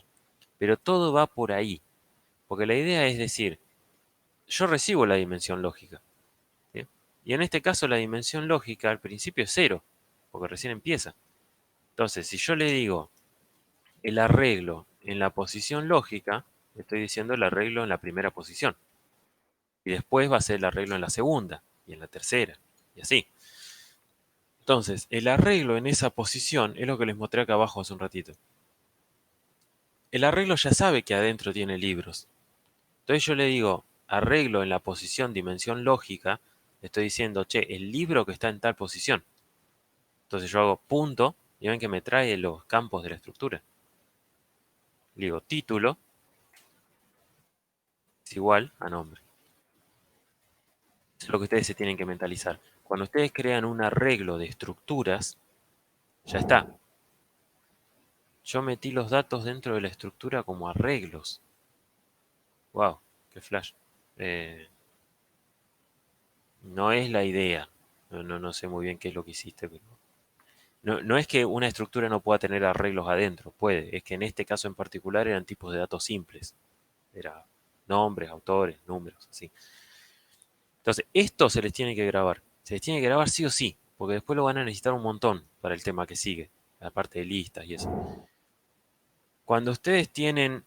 Pero todo va por ahí. Porque la idea es decir, yo recibo la dimensión lógica, ¿sí? Y en este caso la dimensión lógica al principio es cero, porque recién empieza. Entonces, si yo le digo el arreglo en la posición lógica, estoy diciendo el arreglo en la primera posición. Y después va a ser el arreglo en la segunda y en la tercera, y así. Entonces, el arreglo en esa posición es lo que les mostré acá abajo hace un ratito. El arreglo ya sabe que adentro tiene libros. Entonces yo le digo arreglo en la posición dimensión lógica, le estoy diciendo, che, el libro que está en tal posición. Entonces yo hago punto y ven que me trae los campos de la estructura. Le digo título es igual a nombre. Eso es lo que ustedes se tienen que mentalizar. Cuando ustedes crean un arreglo de estructuras, ya está. Yo metí los datos dentro de la estructura como arreglos. Wow, qué flash. Eh, no es la idea. No sé muy bien qué es lo que hiciste, pero no es que una estructura no pueda tener arreglos adentro, puede. Es que en este caso en particular eran tipos de datos simples. Era nombres, autores, números, así. Entonces, esto se les tiene que grabar. Se les tiene que grabar sí o sí, porque después lo van a necesitar un montón para el tema que sigue, la parte de listas y eso. Cuando ustedes tienen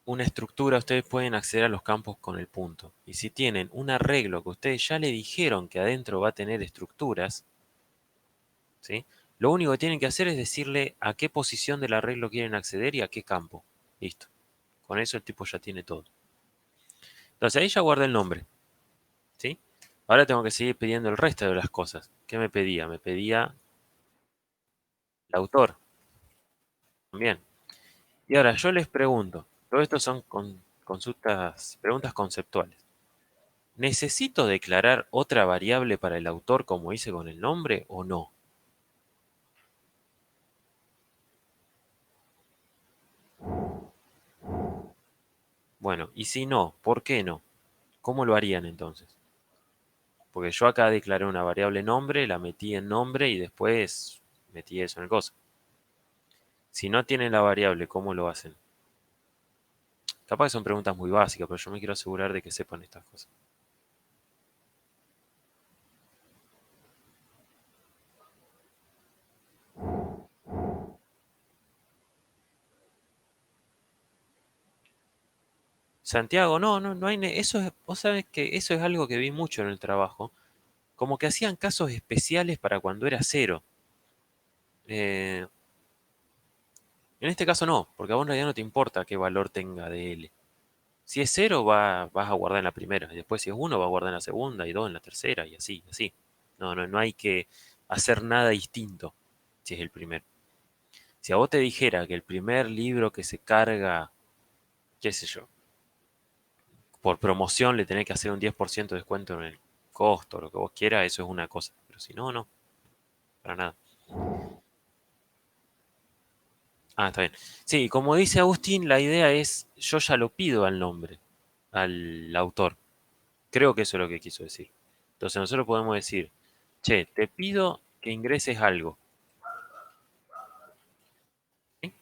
una estructura, ustedes pueden acceder a los campos con el punto. Y si tienen un arreglo que ustedes ya le dijeron que adentro va a tener estructuras, ¿sí? Lo único que tienen que hacer es decirle a qué posición del arreglo quieren acceder y a qué campo. Listo. Con eso el tipo ya tiene todo. Entonces ahí ya guardé el nombre, ¿sí? Ahora tengo que seguir pidiendo el resto de las cosas. ¿Qué me pedía? Me pedía el autor. Bien. Y ahora yo les pregunto. Todo esto son consultas, preguntas conceptuales. ¿necesito declarar otra variable para el autor como hice con el nombre o no? Bueno, y si no, ¿por qué no? ¿Cómo lo harían entonces? Porque yo acá declaré una variable nombre, la metí en nombre y después metí eso en el coso. Si no tienen la variable, ¿cómo lo hacen? Capaz que son preguntas muy básicas, pero yo me quiero asegurar de que sepan estas cosas. Santiago, no hay, eso es, vos sabés que eso es algo que vi mucho en el trabajo, como que hacían casos especiales para cuando era cero. Eh, en este caso no, porque a vos en realidad no te importa qué valor tenga de L. Si es cero, vas a guardar en la primera, y después si es uno, vas a guardar en la segunda, y dos en la tercera, y así, así. No hay que hacer nada distinto si es el primero. Si a vos te dijera que el primer libro que se carga, qué sé yo, por promoción le tenés que hacer un 10% de descuento en el costo, lo que vos quieras, eso es una cosa. Pero si no, no, para nada. Ah, está bien. Sí, como dice Agustín, la idea es, yo ya lo pido al nombre, al autor. Creo que eso es lo que quiso decir. Entonces nosotros podemos decir, che, te pido que ingreses algo. ¿Sí?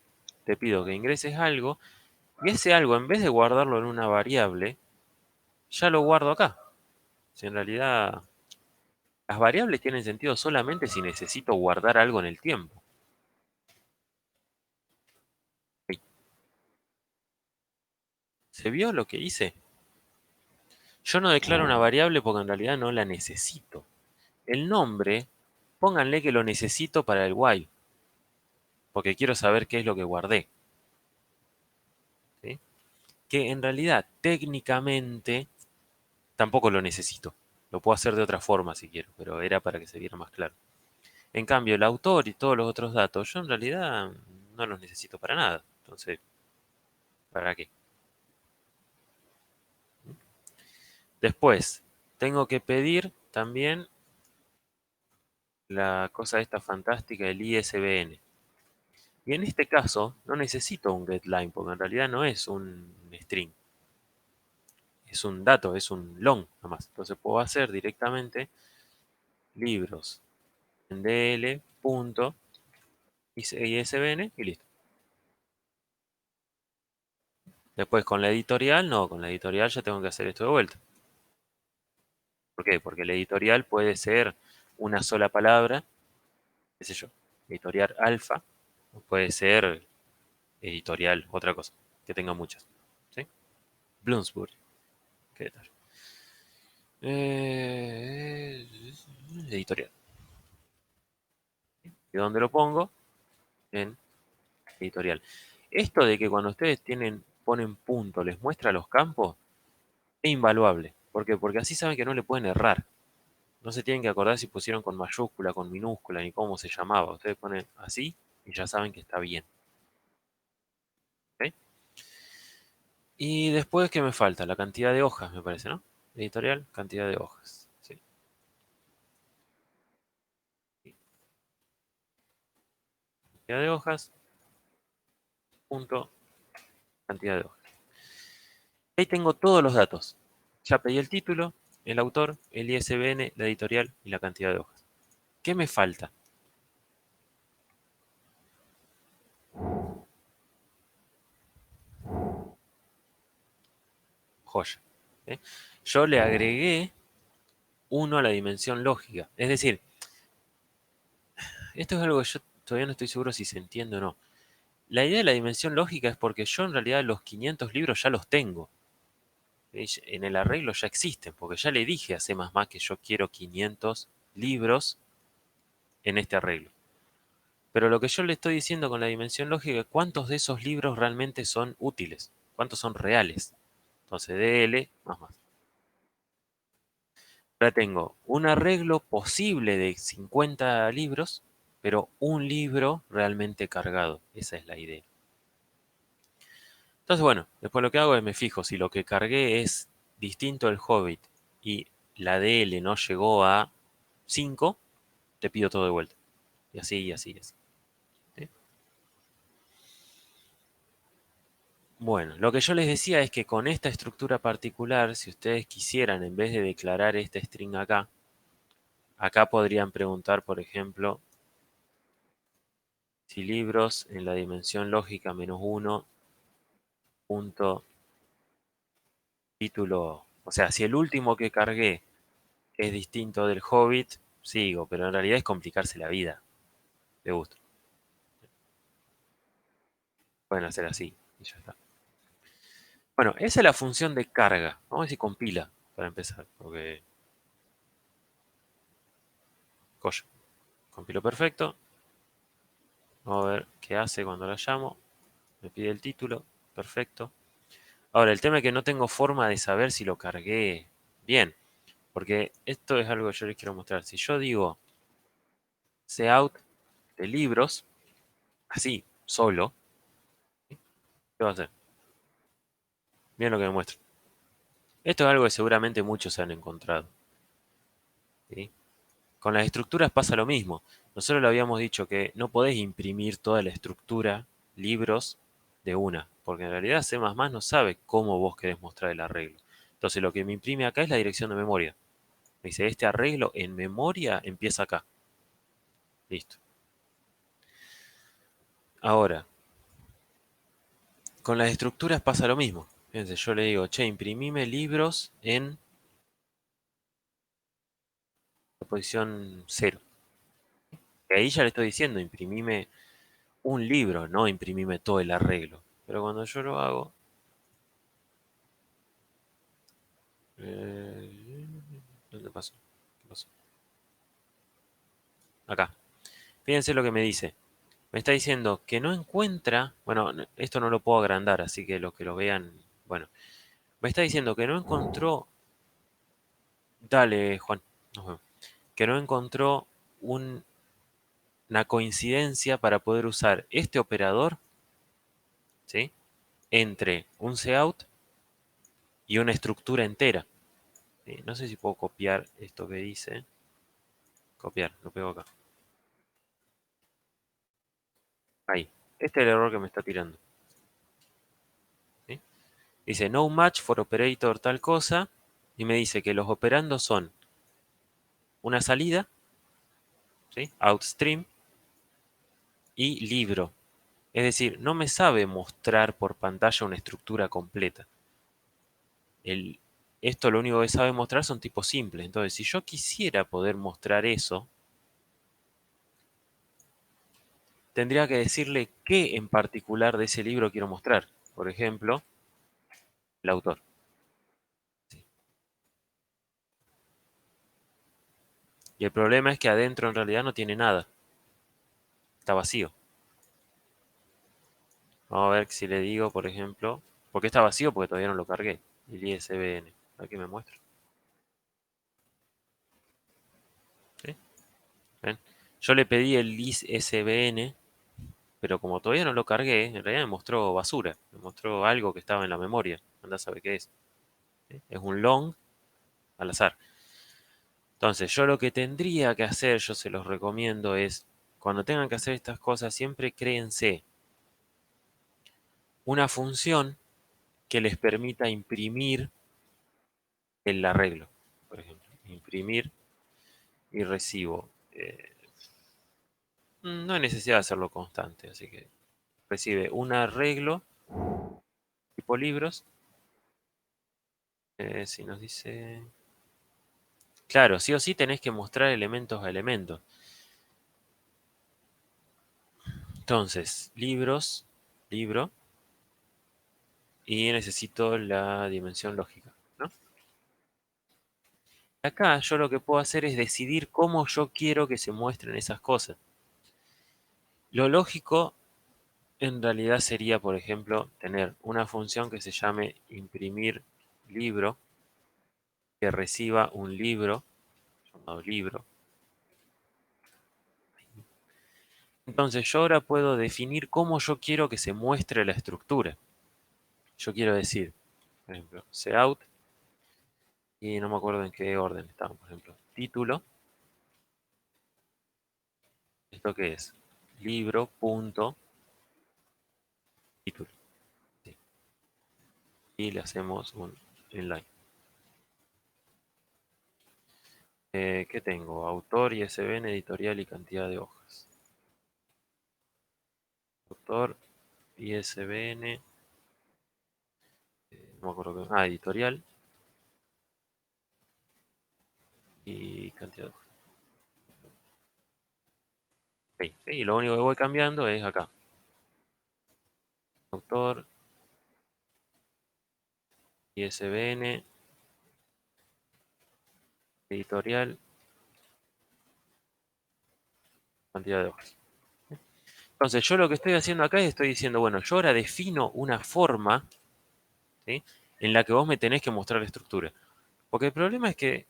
Te pido que ingreses algo, y ese algo, en vez de guardarlo en una variable, ya lo guardo acá. Si en realidad las variables tienen sentido solamente si necesito guardar algo en el tiempo. ¿Se vio lo que hice? Yo no declaro una variable porque en realidad no la necesito. El nombre, pónganle que lo necesito para el while, porque quiero saber qué es lo que guardé. ¿Sí? Que en realidad técnicamente tampoco lo necesito. Lo puedo hacer de otra forma si quiero, pero era para que se viera más claro. En cambio, el autor y todos los otros datos, yo en realidad no los necesito para nada. Entonces, ¿para qué? Después, tengo que pedir también la cosa esta fantástica, el ISBN. Y en este caso, no necesito un getLine, porque en realidad no es un string. Es un dato, es un long nomás. Entonces puedo hacer directamente libros en DL, punto, ISBN y listo. Después con la editorial, no, con la editorial ya tengo que hacer esto de vuelta. ¿Por qué? Porque la editorial puede ser una sola palabra, qué sé yo, editorial alfa, o puede ser editorial, otra cosa, que tenga muchas. ¿Sí? Bloomsbury, ¿qué tal? Eh, editorial. ¿Y dónde lo pongo? En editorial. Esto de que cuando ustedes ponen punto, les muestra los campos, es invaluable. ¿Por qué? Porque así saben que no le pueden errar. No se tienen que acordar si pusieron con mayúscula, con minúscula, ni cómo se llamaba. Ustedes ponen así y ya saben que está bien. ¿Ok? Y después, ¿qué me falta? La cantidad de hojas, me parece, ¿no? Editorial, cantidad de hojas. Sí. Cantidad de hojas, punto, cantidad de hojas. Ahí tengo todos los datos. Ya pedí el título, el autor, el ISBN, la editorial y la cantidad de hojas. ¿Qué me falta? Joya. ¿Eh? Yo le agregué 1 a la dimensión lógica. Es decir, esto es algo que yo todavía no estoy seguro si se entiende o no. La idea de la dimensión lógica es porque yo en realidad los 500 libros ya los tengo. En el arreglo ya existen, porque ya le dije a C++ que yo quiero 500 libros en este arreglo. Pero lo que yo le estoy diciendo con la dimensión lógica es cuántos de esos libros realmente son útiles, cuántos son reales. Entonces, DL, más. Ahora tengo un arreglo posible de 50 libros, pero un libro realmente cargado. Esa es la idea. Entonces, bueno, después lo que hago es me fijo si lo que cargué es distinto el Hobbit y la DL no llegó a 5, te pido todo de vuelta. Y así, y así, y así. ¿Sí? Bueno, lo que yo les decía es que con esta estructura particular, si ustedes quisieran, en vez de declarar este string acá, acá podrían preguntar, por ejemplo, si libros en la dimensión lógica -1 punto título, o sea, si el último que cargué es distinto del Hobbit, sigo, pero en realidad es complicarse la vida. De gusto. Pueden hacer así y ya está. Bueno, esa es la función de carga. Vamos a ver si compila para empezar, porque coño, compiló perfecto. Vamos a ver qué hace cuando la llamo. Me pide el título, perfecto. Ahora, el tema es que no tengo forma de saber si lo cargué bien, porque esto es algo que yo les quiero mostrar. Si yo digo cout de libros, así, solo, ¿qué va a hacer? Miren lo que me muestra. Esto es algo que seguramente muchos se han encontrado. ¿Sí? Con las estructuras pasa lo mismo. Nosotros lo habíamos dicho que no podés imprimir toda la estructura, libros, de una, porque en realidad C++ no sabe cómo vos querés mostrar el arreglo. Entonces lo que me imprime acá es la dirección de memoria. Me dice, este arreglo en memoria empieza acá. Listo. Ahora, con las estructuras pasa lo mismo. Fíjense, yo le digo, che, imprimime libros en la posición 0. Y ahí ya le estoy diciendo, imprimime un libro, no imprimime todo el arreglo. Pero cuando yo lo hago... ¿dónde pasó? ¿Qué pasó? Acá. Fíjense lo que me dice. Me está diciendo que no encuentra... Bueno, esto no lo puedo agrandar, así que los que lo vean... Bueno, me está diciendo que no encontró... Dale, Juan. Nos vemos. Que no encontró una coincidencia para poder usar este operador, ¿sí? Entre un cout y una estructura entera. ¿Sí? No sé si puedo copiar esto que dice. Copiar, lo pego acá. Ahí. Este es el error que me está tirando. ¿Sí? Dice no match for operator tal cosa. Y me dice que los operandos son una salida, ¿sí? Outstream y libro. Es decir, no me sabe mostrar por pantalla una estructura completa. Esto lo único que sabe mostrar son tipos simples. Entonces, si yo quisiera poder mostrar eso, tendría que decirle qué en particular de ese libro quiero mostrar. Por ejemplo, el autor. Sí. Y el problema es que adentro en realidad no tiene nada. Está vacío. Vamos a ver si le digo, por ejemplo, ¿por qué está vacío? Porque todavía no lo cargué. El ISBN. Aquí me muestra. ¿Sí? ¿Ven? Yo le pedí el ISBN, pero como todavía no lo cargué, en realidad me mostró basura. Me mostró algo que estaba en la memoria. Andá a saber qué es. ¿Sí? Es un long al azar. Entonces, yo lo que tendría que hacer, yo se los recomiendo, es cuando tengan que hacer estas cosas, siempre créense una función que les permita imprimir el arreglo. Por ejemplo, imprimir y recibo. No hay necesidad de hacerlo constante, así que recibe un arreglo tipo libros. Si nos dice... Claro, sí o sí tenés que mostrar elementos a elementos. Entonces, libros, libro, y necesito la dimensión lógica, ¿no? Acá yo lo que puedo hacer es decidir cómo yo quiero que se muestren esas cosas. Lo lógico en realidad sería, por ejemplo, tener una función que se llame imprimir libro, que reciba un libro, llamado libro. Entonces yo ahora puedo definir cómo yo quiero que se muestre la estructura. Yo quiero decir, por ejemplo, cout Y no me acuerdo en qué orden estaban, por ejemplo. Título. ¿Esto qué es? Libro, punto, título. Sí. Y le hacemos un inline. ¿Qué tengo? Autor, ISBN, editorial y cantidad de hojas. Autor, ISBN, no me acuerdo qué. Ah, editorial y cantidad de hojas. Ok, sí, lo único que voy cambiando es acá. Autor, ISBN, editorial, cantidad de hojas. Entonces, yo lo que estoy haciendo acá es estoy diciendo, bueno, yo ahora defino una forma, ¿sí?, en la que vos me tenés que mostrar la estructura. Porque el problema es que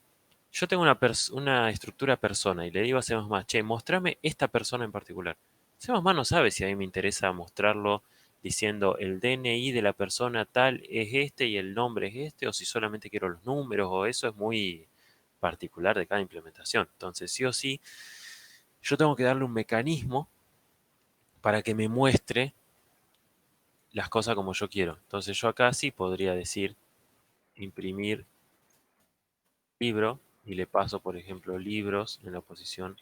yo tengo una estructura persona y le digo a C++, che, mostrame esta persona en particular. C++ no sabe si a mí me interesa mostrarlo diciendo el DNI de la persona tal es este y el nombre es este, o si solamente quiero los números, o eso es muy particular de cada implementación. Entonces, sí o sí, yo tengo que darle un mecanismo para que me muestre las cosas como yo quiero. Entonces, yo acá sí podría decir imprimir libro y le paso, por ejemplo, libros en la posición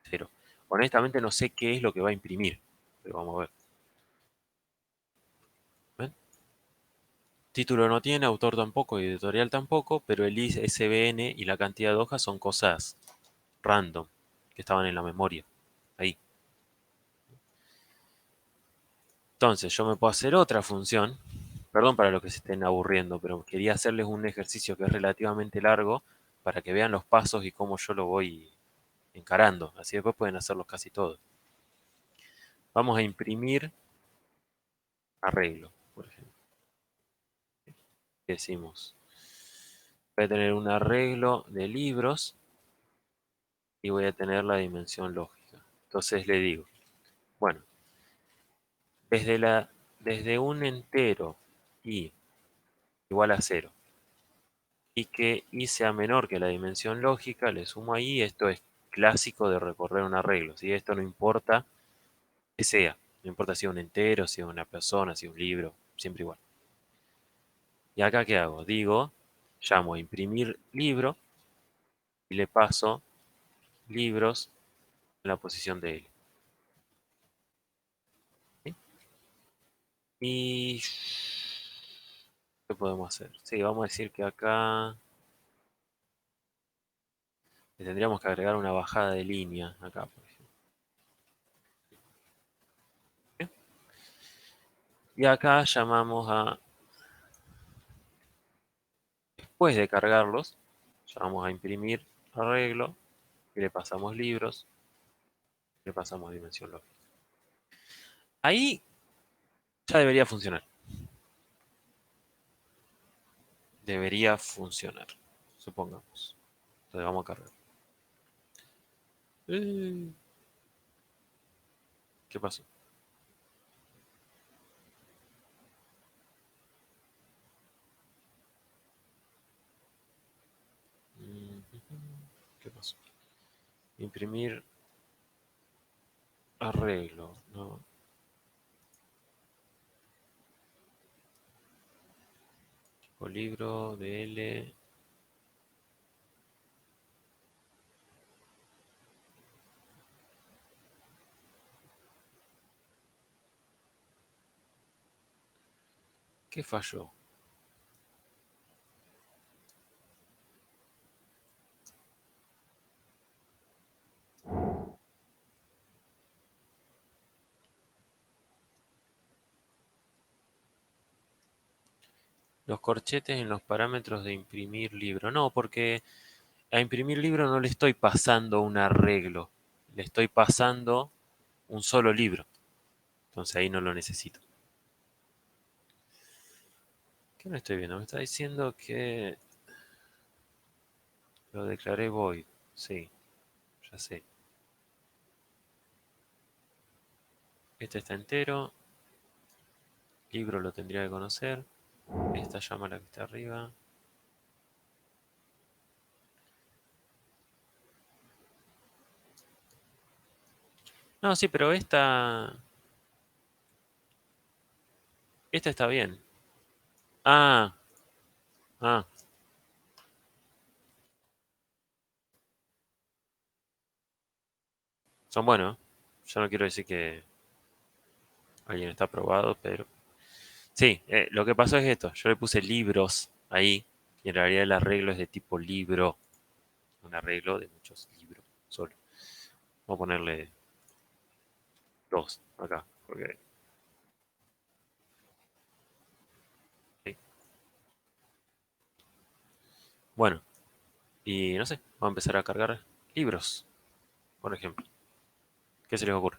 0. Honestamente no sé qué es lo que va a imprimir, pero vamos a ver. ¿Ven? Título no tiene, autor tampoco, editorial tampoco, pero el ISBN y la cantidad de hojas son cosas random que estaban en la memoria. Ahí. Entonces yo me puedo hacer otra función. Perdón para los que se estén aburriendo, pero quería hacerles un ejercicio que es relativamente largo para que vean los pasos y cómo yo lo voy encarando. Así después pueden hacerlos casi todos. Vamos a imprimir arreglo, por ejemplo. Decimos, voy a tener un arreglo de libros y voy a tener la dimensión lógica. Entonces le digo, bueno, desde un entero i igual a 0 y que i sea menor que la dimensión lógica, le sumo ahí, esto es clásico de recorrer un arreglo, ¿sí? Esto no importa que sea, no importa si es un entero, si es una persona, si es un libro, siempre igual. ¿Y acá qué hago? Digo, llamo a imprimir libro y le paso libros en la posición de L. ¿Sí? Y ¿qué podemos hacer? Sí, vamos a decir que acá le tendríamos que agregar una bajada de línea, acá, por ejemplo. ¿Sí? Y acá llamamos a, después de cargarlos, llamamos a imprimir arreglo y le pasamos libros, le pasamos dimensión lógica. Ahí ya debería funcionar. Debería funcionar, supongamos. Entonces vamos a cargar. ¿Qué pasó? ¿Qué pasó? Imprimir arreglo, ¿no? O libro de L. ¿Qué falló? Los corchetes en los parámetros de imprimir libro. No, porque a imprimir libro no le estoy pasando un arreglo. Le estoy pasando un solo libro. Entonces ahí no lo necesito. ¿Qué no estoy viendo? Me está diciendo que lo declaré void. Sí, ya sé. Este está entero. Libro lo tendría que conocer. Esta llama la que está arriba. No, sí, pero esta está bien. Ah, ah, son buenos. Yo no quiero decir que alguien está aprobado, pero... Sí, lo que pasó es esto. Yo le puse libros ahí, y en realidad el arreglo es de tipo libro. Un arreglo de muchos libros solo. Vamos a ponerle dos acá, porque... sí. Bueno, y no sé, vamos a empezar a cargar libros, por ejemplo. ¿Qué se les ocurre?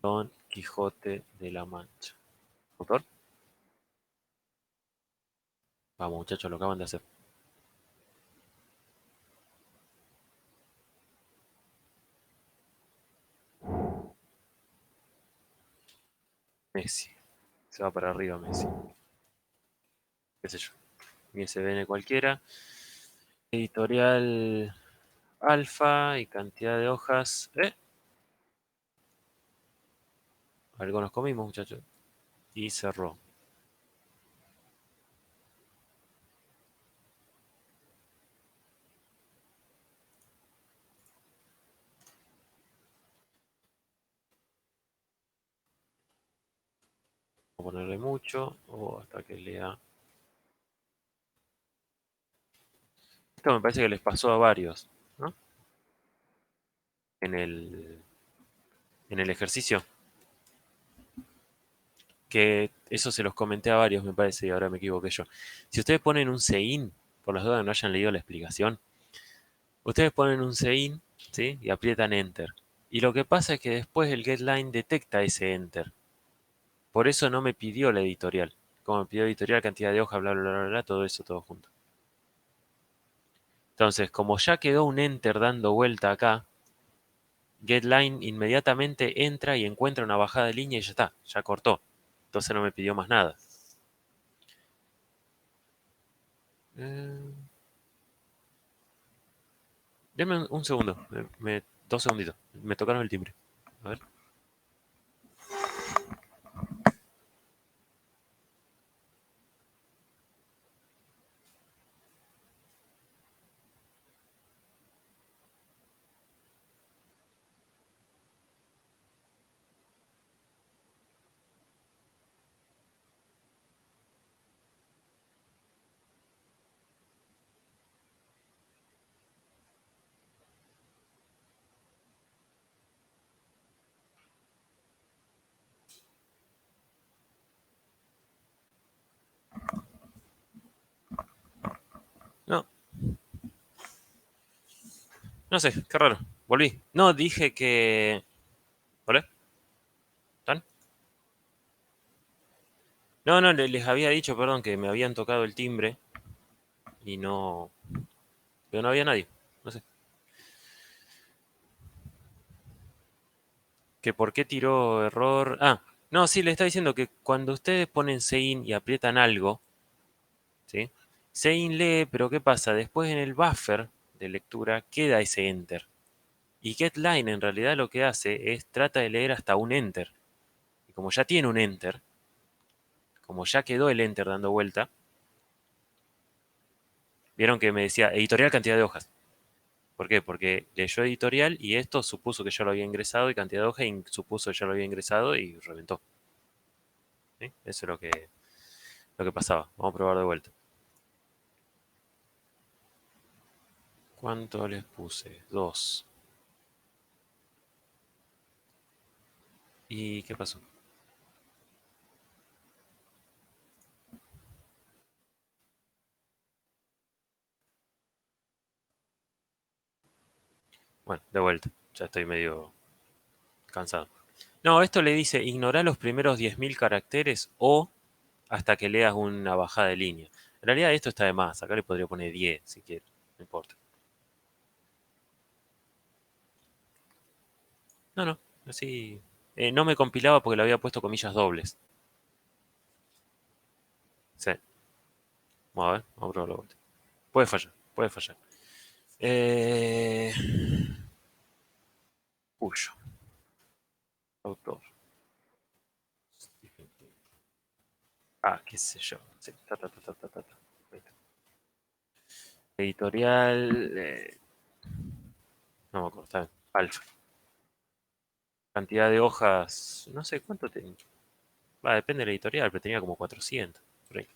Don Quijote de la Mancha. ¿Autor? Vamos, muchachos, lo acaban de hacer. Messi. Se va para arriba Messi. Qué sé yo. Mi SBN cualquiera. Editorial Alfa y cantidad de hojas. Algo nos comimos, muchachos. Y cerró. Vamos a ponerle mucho o hasta que lea. Esto me parece que les pasó a varios, ¿no? En el ejercicio. Que eso se los comenté a varios, me parece, y ahora me equivoqué yo. Si ustedes ponen un sein, por las dudas que no hayan leído la explicación, ustedes ponen un sein, ¿sí? Y aprietan Enter. Y lo que pasa es que después el getLine detecta ese Enter. Por eso no me pidió la editorial. Como me pidió editorial, cantidad de hojas, bla, bla, bla, bla, todo eso, todo junto. Entonces, como ya quedó un Enter dando vuelta acá, getLine inmediatamente entra y encuentra una bajada de línea y ya está, ya cortó. Entonces no me pidió más nada. Eh, Denme un segundo, 2 segunditos. Me tocaron el timbre. A ver. No, no sé, qué raro. Volví. No, dije que... ¿Hola? ¿Están? No, no, les había dicho, perdón, que me habían tocado el timbre y no... Pero no había nadie. No sé. Que por qué tiró error... Ah, no, sí, le está diciendo que cuando ustedes ponen sein y aprietan algo, ¿sí? Sein lee, pero ¿qué pasa? Después en el buffer de lectura queda ese enter. Y getLine en realidad lo que hace es trata de leer hasta un enter. Y como ya tiene un enter, como ya quedó el enter dando vuelta, vieron que me decía editorial cantidad de hojas. ¿Por qué? Porque leyó editorial y esto supuso que ya lo había ingresado y cantidad de hojas supuso que ya lo había ingresado y reventó. ¿Sí? Eso es lo que pasaba. Vamos a probar de vuelta. ¿Cuánto les puse? 2. ¿Y qué pasó? Bueno, de vuelta. Ya estoy medio cansado. No, esto le dice ignorar los primeros 10.000 caracteres o hasta que leas una bajada de línea. En realidad esto está de más. Acá le podría poner 10 si quiere. No importa. No, no. Así. No me compilaba porque le había puesto comillas dobles. Sí. Vamos a ver. Vamos a probarlo de vuelta. Puede fallar. Puede fallar. Eh, Cuyo. Autor. Ah, qué sé yo. Sí, ta. Ahí está. Editorial. No me acuerdo, está bien. Alfa. Cantidad de hojas. No sé cuánto tenía. Va, depende de la editorial, pero tenía como 400. Por ahí.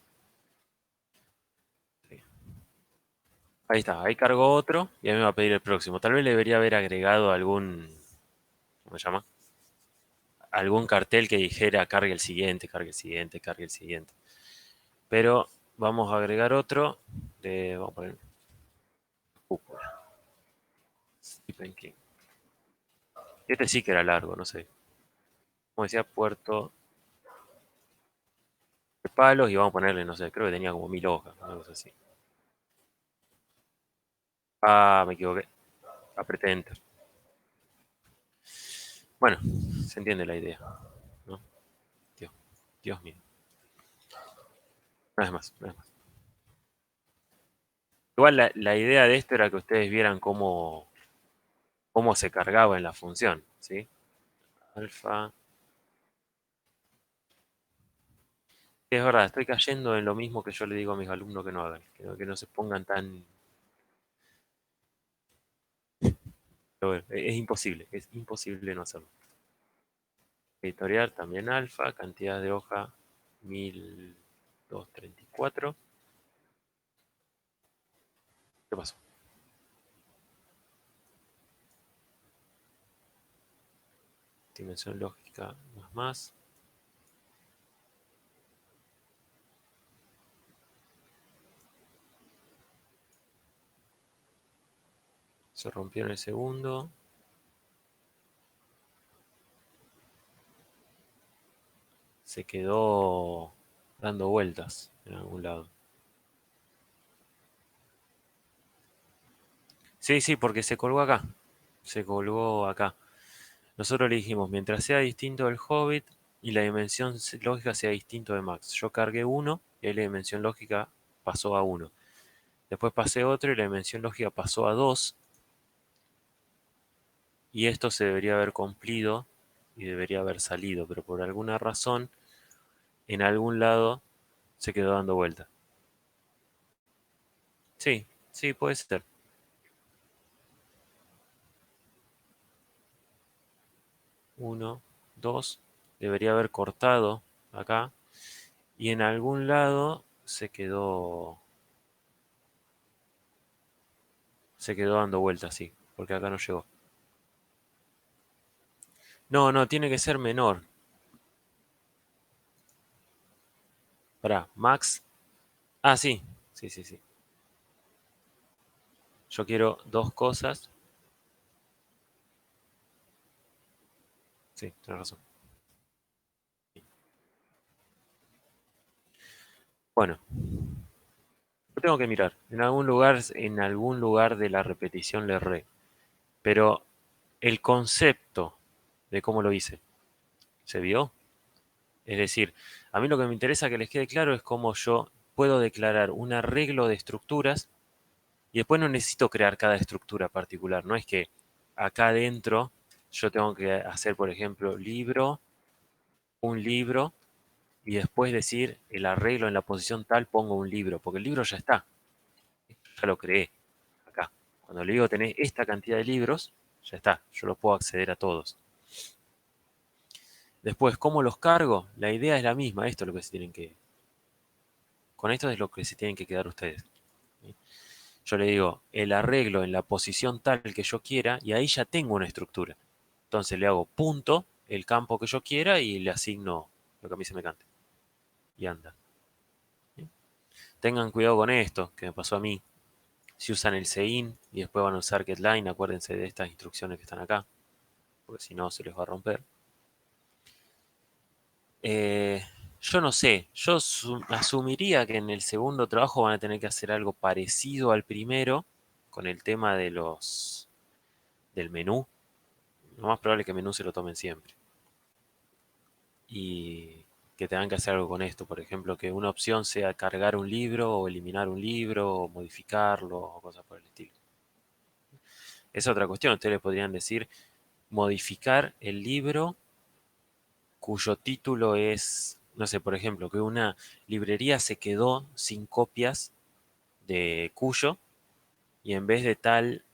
Sí. Ahí está, ahí cargo otro y a mí me va a pedir el próximo. Tal vez le debería haber agregado algún. ¿Cómo se llama? Algún cartel que dijera cargue el siguiente, cargue el siguiente, cargue el siguiente. Pero vamos a agregar otro vamos a poner cúpula. Stephen King. Este sí que era largo, no sé. Como decía, Puerto de Palos y vamos a ponerle, no sé, creo que tenía como 1000 hojas, una cosa así. Ah, me equivoqué. Apreté Enter. Bueno, se entiende la idea, ¿no? Dios, Dios mío. Una vez más, una vez más. Igual la idea de esto era que ustedes vieran cómo se cargaba en la función, ¿sí? Alfa. Es verdad, estoy cayendo en lo mismo que yo le digo a mis alumnos que no hagan, que no se pongan tan. Pero bueno, es imposible no hacerlo. Editorial también alfa, cantidad de hoja 1234. ¿Qué pasó? Dimensión lógica más. Se rompió en el segundo. Se quedó dando vueltas en algún lado. Sí, sí, porque se colgó acá. Se colgó acá. Nosotros le dijimos, mientras sea distinto del Hobbit y la dimensión lógica sea distinto de Max. Yo cargué uno y ahí la dimensión lógica pasó a 1. Después pasé otro y la dimensión lógica pasó a 2. Y esto se debería haber cumplido y debería haber salido, pero por alguna razón en algún lado se quedó dando vuelta. Sí, sí, puede ser. 1, 2, debería haber cortado acá y en algún lado se quedó dando vueltas, sí, porque acá no llegó. No, no, tiene que ser menor. Pará, Max. Ah, sí, sí, sí, sí. Yo quiero dos cosas. Sí, tienes razón. Bueno, yo tengo que mirar. En algún lugar de la repetición le erré. Pero el concepto de cómo lo hice, ¿se vio? Es decir, a mí lo que me interesa que les quede claro es cómo yo puedo declarar un arreglo de estructuras y después no necesito crear cada estructura particular. No es que acá adentro yo tengo que hacer, por ejemplo, un libro, y después decir el arreglo en la posición tal pongo un libro, porque el libro ya está, ya lo creé acá. Cuando le digo tenés esta cantidad de libros, ya está, yo los puedo acceder a todos. Después, ¿cómo los cargo? La idea es la misma, esto es lo que se tienen que. Con esto es lo que se tienen que quedar ustedes. ¿Sí? Yo le digo el arreglo en la posición tal que yo quiera y ahí ya tengo una estructura. Entonces le hago punto, el campo que yo quiera y le asigno lo que a mí se me cante. Y anda. ¿Sí? Tengan cuidado con esto, que me pasó a mí. Si usan el sein y después van a usar getLine, acuérdense de estas instrucciones que están acá, porque si no se les va a romper. Eh, yo no sé, yo asumiría que en el segundo trabajo van a tener que hacer algo parecido al primero con el tema del menú. Lo más probable es que el menú se lo tomen siempre. Y que tengan que hacer algo con esto, por ejemplo, que una opción sea cargar un libro o eliminar un libro o modificarlo o cosas por el estilo. Es otra cuestión. Ustedes le podrían decir modificar el libro cuyo título es, no sé, por ejemplo, que una librería se quedó sin copias de Cuyo y en vez de tal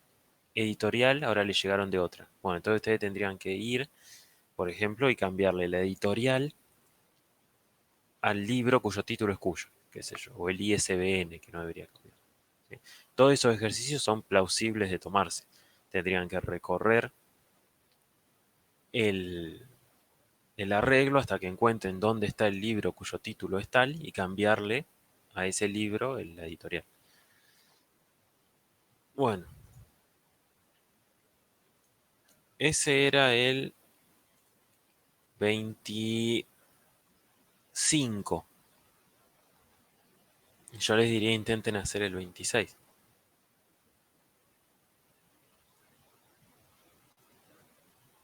editorial ahora le llegaron de otra. Bueno, entonces ustedes tendrían que ir, por ejemplo, y cambiarle la editorial al libro cuyo título es Cuyo, qué sé yo, o el ISBN, que no debería cambiar. ¿Sí? Todos esos ejercicios son plausibles de tomarse. Tendrían que recorrer el, el arreglo hasta que encuentren dónde está el libro cuyo título es tal y cambiarle a ese libro la editorial. Bueno, ese era el 25. Yo les diría intenten hacer el 26.